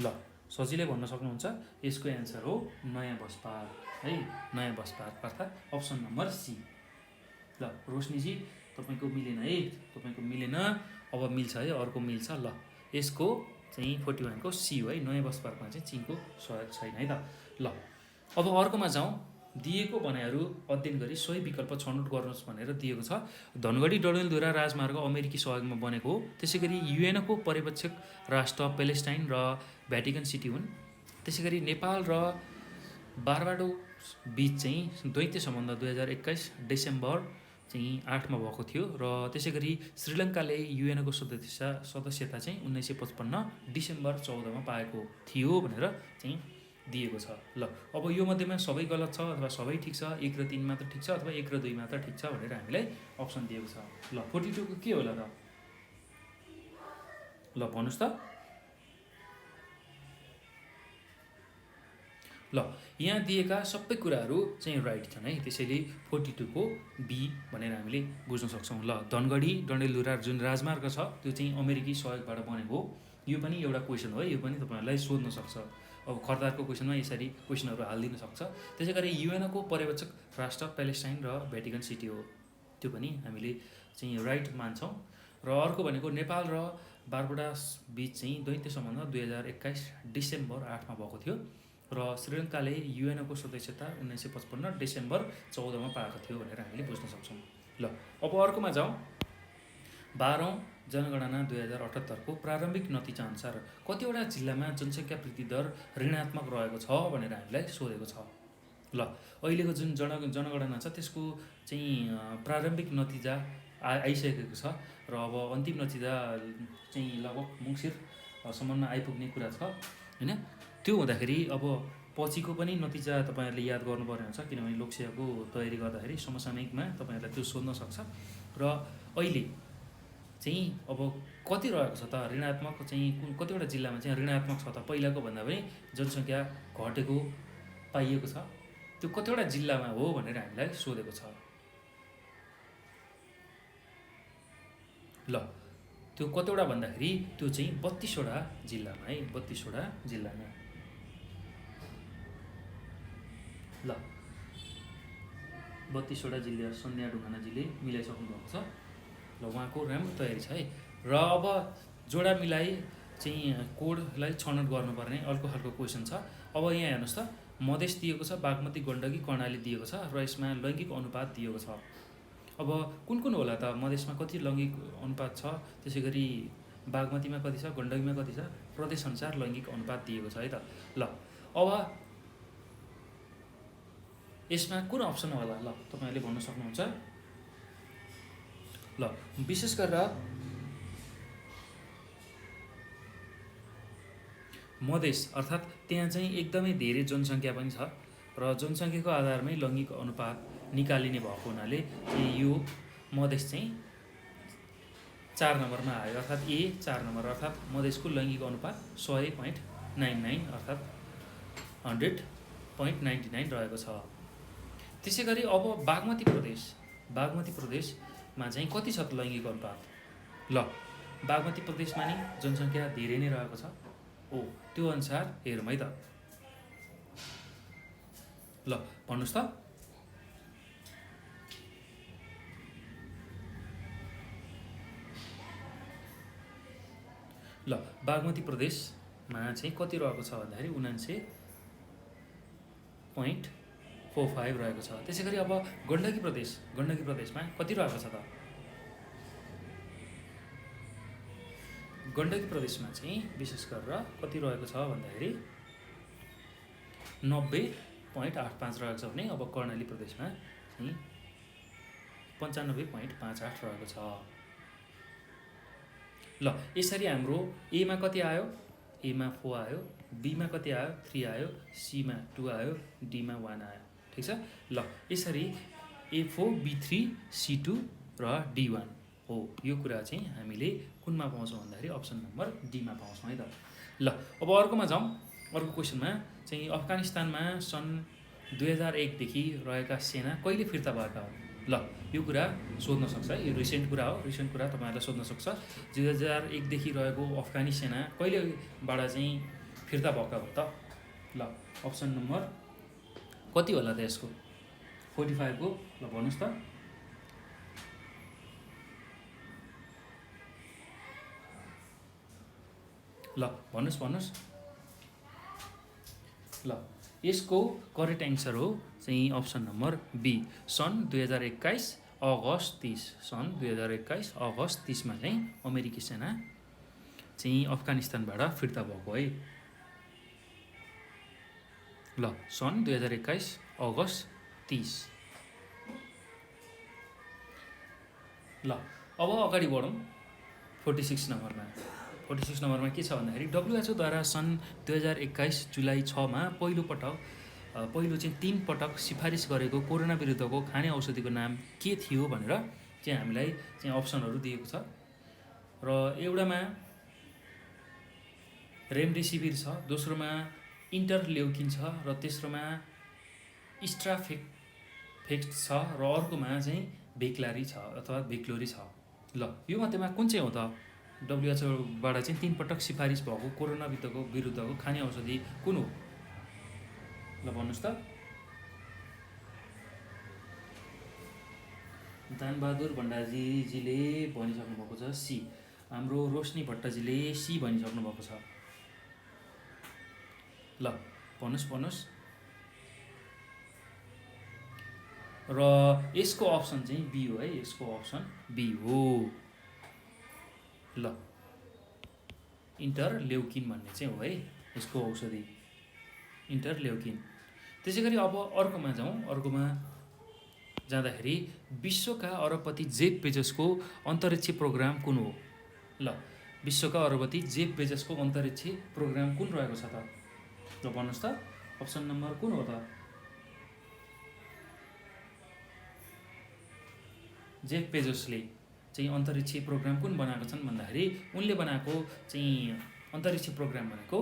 ल सजिलै भन्न सक्नुहुन्छ, यसको एन्सर हो नयाँ बस पार्क है, नयाँ बस पार्क अर्थात् अप्सन नम्बर सी। ल रोशनीजी तपाईँको मिलेन है, तपाईँको मिलेन, अब मिल्छ है, अर्को मिल्छ। ल यसको चाहिँ 41 को सी हो है, नयाँ बस पार्कमा चाहिँ चीनको सहयोग छैन है त। ल अब अर्कोमा जाउँ, दिएको भनाइहरू अध्ययन गरी सही विकल्प छनौट गर्नुहोस् भनेर दिएको छ। धनगढी डडेलधुरा राजमार्ग अमेरिकी सहयोगमा बनेको हो, त्यसै गरी UN को पर्यवेक्षक राष्ट्र पेलेस्टाइन र भ्याटिकन सिटी हुन्, त्यसै गरी नेपाल र बारबाडोस बीच चाहिँ द्वैत सम्बन्ध 2021 डिसेम्बर चाहिँ 8 मा भएको थियो र त्यसै गरी श्रीलङ्काले UN को सदस्यता चाहिँ 1955 डिसेम्बर 14 मा पाएको थियो भनेर चाहिँ दिएको छ। ल अब यो मध्येमा सबै गलत छ अथवा सबै ठिक छ, 1 र 3 मात्र ठिक छ अथवा 1 र 2 मात्र ठिक छ भनेर हामीलाई अप्सन दिएको छ। ल 42 को के होला त, ल भन्नुहोस् त। ल यहाँ दिएका सबै कुराहरू चाहिँ राइट छन् है, त्यसैले 42 को बी भनेर हामीले बुझ्न सक्छौँ। ल धनगढी डडेलधुरा जुन राजमार्ग छ त्यो चाहिँ अमेरिकी सहयोगबाट बनेको हो। यो पनि एउटा क्वेसन हो है, यो पनि तपाईँहरूलाई सोध्न सक्छ। अब खर्दारको क्वेसनमा यसरी क्वेसनहरू हालिदिन सक्छ। त्यसै गरी UN को पर्यवेक्षक राष्ट्र पेलेस्टाइन र भ्याटिकन सिटी हो, त्यो पनि हामीले चाहिँ राइट मान्छौँ। र अर्को भनेको नेपाल र बारबाडोस बीच चाहिँ द्वैत सम्बन्ध 2021 डिसेम्बर 8 मा भएको थियो र श्रीलङ्काले UN को सदस्यता 1955 डिसेम्बर 14 मा पाएको थियो भनेर हामीले बुझ्न सक्छौँ। ल अब अर्कोमा जाउँ, 12औं जनगणना 2078 को प्रारम्भिक नतिजा अनुसार कतिवटा जिल्लामा जनसङ्ख्या वृद्धि दर ऋणात्मक रहेको छ भनेर हामीलाई सोधेको छ। ल अहिलेको जुन जनगणना छ त्यसको चाहिँ प्रारम्भिक नतिजा आइसकेको छ र अब अन्तिम नतिजा चाहिँ लगभग मङ्सिरसम्ममा आइपुग्ने कुरा छ हैन। त्यो हुँदाखेरि अब पछिको पनि नतिजा तपाईँहरूले याद गर्नुपर्ने हुन्छ, किनभने लोकसेवाको तयारी गर्दाखेरि समसामयिकमा तपाईँहरूलाई त्यो सोध्न सक्छ। र अहिले चाहिँ अब कति रहेको छ त ऋणात्मक, चाहिँ कतिवटा जिल्लामा चाहिँ ऋणात्मक छ त, पहिलाको भन्दा पनि जनसङ्ख्या घटेको पाइएको छ, त्यो कतिवटा जिल्लामा हो भनेर हामीलाई सोधेको छ। ल त्यो कतिवटा भन्दाखेरि त्यो चाहिँ 32वटा जिल्लामा है, 32वटा जिल्लामा। ल 32वटा जिल्ला सन्ध्या ढुङ्गानाजीले मिलाइसक्नु भएको छ। ल उहाँको राम्रो तयारी छ है। र अब जोडा मिलाइ चाहिँ कोडलाई छनौट गर्नुपर्ने अर्को खालको क्वेसन छ। अब यहाँ हेर्नुहोस् त, मधेस दिएको छ, बागमती, गण्डकी, कर्णाली दिएको छ र यसमा लैङ्गिक अनुपात दिएको छ। अब कुन कुन होला त? मधेसमा कति लैङ्गिक अनुपात छ, त्यसै गरी बागमतीमा कति छ, गण्डकीमा कति छ, प्रदेशअनुसार लैङ्गिक अनुपात दिएको छ है त। ल अब यसमा कुन अप्सन होला? ल तपाईँहरूले भन्न सक्नुहुन्छ। ल विशेष गरेर मधेस अर्थात् त्यहाँ चाहिँ एकदमै धेरै जनसङ्ख्या पनि छ र जनसङ्ख्याको आधारमै लैङ्गिक अनुपात निकालिने भएको हुनाले यो मधेस चाहिँ 4 नम्बरमा आयो, अर्थात् ए 4 नम्बर, अर्थात् मधेसको लैङ्गिक अनुपात 100.99 अर्थात् 100.99 रहेको छ। त्यसै गरी अब बागमती प्रदेशमा चाहिँ कति छ लैङ्गिक अनुपात? ल बागमती प्रदेशमा नि जनसङ्ख्या धेरै नै रहेको छ। त्यो अनुसार हेरौँ है त। ल भन्नुहोस् त। ल बागमती प्रदेशमा चाहिँ कति रहेको छ भन्दाखेरि 79.45 रहेको छ। त्यसै गरी अब गण्डकी प्रदेशमा कति रहेको छ त? गण्डकी प्रदेशमा चाहिँ विशेष गरेर कति रहेको छ भन्दाखेरि 90.85 रहेको छ भने अब कर्णाली प्रदेशमा चाहिँ 95.58 रहेको छ। ल यसरी हाम्रो एमा कति आयो? एमा 4 आयो, बीमा कति आयो? 3 आयो, सीमा 2 आयो, डीमा 1 आयो। ठिक छ। ल यसरी A4, B3, C2 र D1 हो। यो कुरा चाहिँ हामीले कुनमा पाउँछौँ भन्दाखेरि अप्सन नम्बर डीमा पाउँछौँ है त। ल अब अर्कोमा जाउँ। अर्को क्वेसनमा चाहिँ अफगानिस्तानमा सन् 2001 देखि रहेका सेना कहिले फिर्ता भएका हुन्? ल यो कुरा सोध्न सक्छ है। यो रिसेन्ट कुरा हो, रिसेन्ट कुरा तपाईँहरूलाई सोध्न सक्छ। 2001 देखि रहेको अफगानी सेना कहिलेबाट चाहिँ फिर्ता भएका हो त? ल अप्सन नम्बर कति होला त यसको? 45 को। ल भन्नुहोस् त। ल भन्नुहोस्। ल यसको करेक्ट एन्सर हो चाहिँ अप्सन नम्बर बी, सन् 2021 अगस्त 30। सन् 2021 अगस्त 30मा चाहिँ अमेरिकी सेना चाहिँ अफगानिस्तानबाट फिर्ता भएको है। ल सन् 2021 अगस्त 30। ल अब अगाडि बढौँ 46 नम्बरमा। 46 नम्बरमा के छ भन्दाखेरि WHO द्वारा सन् 2021 जुलाई 6मा पहिलो चाहिँ 3 पटक सिफारिस गरेको कोरोना विरुद्धको खाने औषधिको नाम के थियो भनेर चाहिँ हामीलाई चाहिँ अप्सनहरू दिएको छ। र एउटामा रेमडेसिभिर छ, दोस्रोमा इन्टरलेउकिन छ र तेस्रोमा स्ट्राफेक्ट छ र अर्कोमा चाहिँ भेक्लारी छ अथवा भेक्लोरी छ। ल यो मध्येमा कुन चाहिँ हो त? WHO बाट चाहिँ 3 पटक सिफारिस भएको कोरोना विरुद्धको खाने औषधि कुन हो? ल भन्नुहोस् त। दानबहादुर भण्डारीजीले भनिसक्नु भएको छ सी। हाम्रो रोशनी भट्टजीले सी भनिसक्नु भएको छ। ल भन्नुहोस्। र यसको अप्सन चाहिँ बी हो है। यसको अप्सन बी हो। ल इन्टरलेउकिन भन्ने चाहिँ हो है यसको औषधि, इन्टरलेउकिन। त्यसै गरी अब अर्कोमा जाउँ। अर्कोमा जाँदाखेरि विश्वका अरबपति जेफ बेजोसको अन्तरिक्ष प्रोग्राम कुन हो? ल विश्वका अरबपति जेफ बेजोसको अन्तरिक्ष प्रोग्राम कुन रहेको छ त? ल भन्नुहोस् त। अप्सन नम्बर कुन हो त? जेफ बेजोसले चाहिँ अन्तरिक्ष प्रोग्राम कुन बनाएको छन् भन्दाखेरि उनले बनाएको चाहिँ अन्तरिक्ष प्रोग्राम भनेको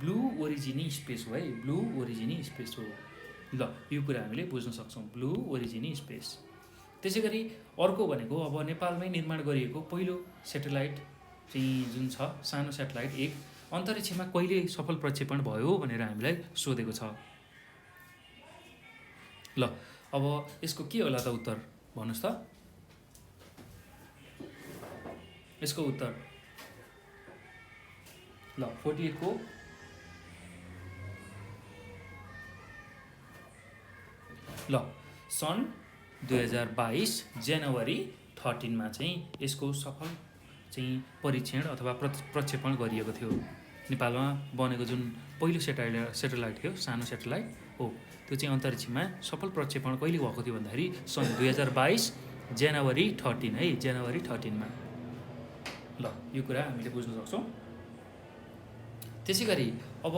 ब्लू ओरिजिन स्पेस हो है। ब्लू ओरिजिन स्पेस हो। ल यो कुरा हामीले बुझ्न सक्छौँ, ब्लू ओरिजिन स्पेस। त्यसै गरी अर्को भनेको अब नेपालमै निर्माण गरिएको पहिलो सेटेलाइट चाहिँ जुन छ सानो सेटेलाइट एक अन्तरिक्षमा कहिले सफल प्रक्षेपण भयो भनेर हामीलाई सोधेको छ। ल अब यसको के होला त उत्तर भन्नुहोस् त। यसको उत्तर ल 48 को ल सन् 2022 जनवरी 13 मा चाहिँ यसको सफल चाहिँ परीक्षण अथवा प्रक्षेपण गरिएको थियो। नेपालमा बनेको जुन पहिलो सेटेलाइट थियो सानो सेटेलाइट हो त्यो चाहिँ अन्तरिक्षमा सफल प्रक्षेपण कहिले भएको थियो भन्दाखेरि सन् 2022 जनवरी 13 है जनवरी 13 मा। ल यो कुरा हामीले बुझ्न सक्छौँ। त्यसै गरी अब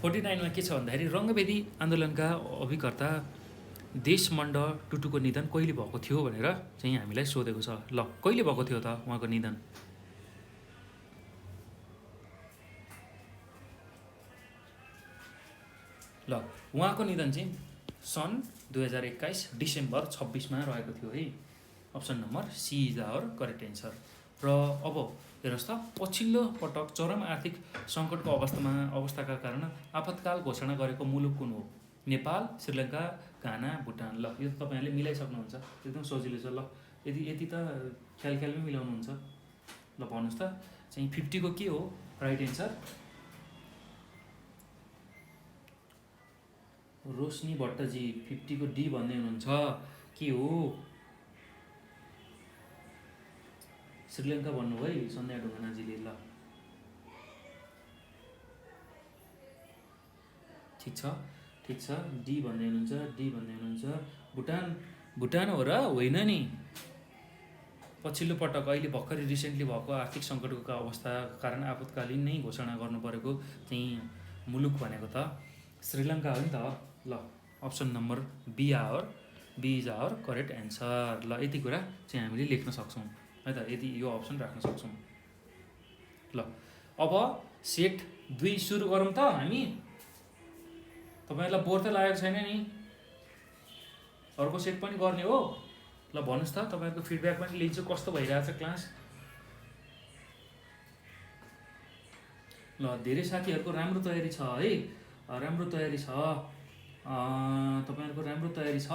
49 मा के छ भन्दाखेरि रङ्गभेदी आन्दोलनका अभिकर्ता देशमण्ड टुटुको निधन कहिले भएको थियो भनेर चाहिँ हामीलाई सोधेको छ। ल कहिले भएको थियो त उहाँको निधन? ल उहाँको निधन चाहिँ सन् 2021 डिसेम्बर 26 मा रहेको थियो है। Option number C is our correct answer. र अब हेर्नुहोस् त पछिल्लो पटक चरम आर्थिक सङ्कटको अवस्थाका कारण आपतकाल घोषणा गरेको मुलुक कुन हो? नेपाल, श्रीलङ्का, घाना, भुटान। ल यो तपाईँहरूले मिलाइसक्नुहुन्छ, एकदम सजिलो छ। ल यति त ख्यालमै मिलाउनुहुन्छ। ल भन्नुहोस् त चाहिँ 50 को के हो राइट एन्सर? रोशनी भट्टजी 50 को डी भन्दै हुनुहुन्छ। के हो? श्रीलङ्का भन्नुभयो है सन्ध्या ढुङ्गानाजीले। ल ठिक छ डी भन्दै हुनुहुन्छ। भुटान हो र होइन नि? पछिल्लो पटक अहिले भर्खरै रिसेन्टली भएको आर्थिक सङ्कटको अवस्थाका कारण आपतकालीन नै घोषणा गर्नु परेको चाहिँ मुलुक भनेको त श्रीलङ्का हो नि त। ल option number B is our correct answer. ल यति कुरा चाहिँ हामीले लेख्न सक्छौँ है त, यदि यो अप्सन राख्न सक्छौँ। ल अब सेट 2 सुरु गरौँ त हामी। तपाईँहरूलाई बोर त लागेको छैन नि? अर्को सेट पनि गर्ने हो। ल भन्नुहोस् त तपाईँहरूको फिडब्याक पनि लिन्छु, कस्तो भइरहेछ क्लास। ल धेरै साथीहरूको राम्रो तयारी छ है, राम्रो तयारी छ, तपाईँहरूको राम्रो तयारी छ।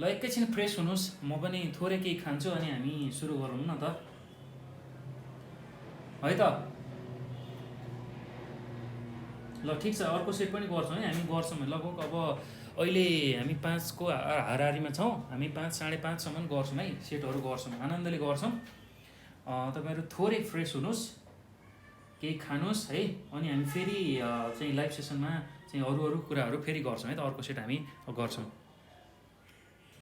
ल एकैछिन फ्रेस हुनुहोस्, म पनि थोरै केही खान्छु अनि हामी सुरु गरौँ न त है त। ल ठिक छ अर्को सेट पनि गर्छौँ है हामी, गर्छौँ लगभग। अब अहिले हामी 5 को हाराहारीमा छौँ, हामी 5 साढे 5 सम्म गर्छौँ है, सेटहरू गर्छौँ, आनन्दले गर्छौँ। तपाईँहरू थोरै फ्रेस हुनुहोस्, केही खानुहोस् है, अनि हामी फेरि चाहिँ लाइभ सेसनमा चाहिँ अरू कुराहरू फेरि गर्छौँ है त। अर्को सेट हामी गर्छौँ।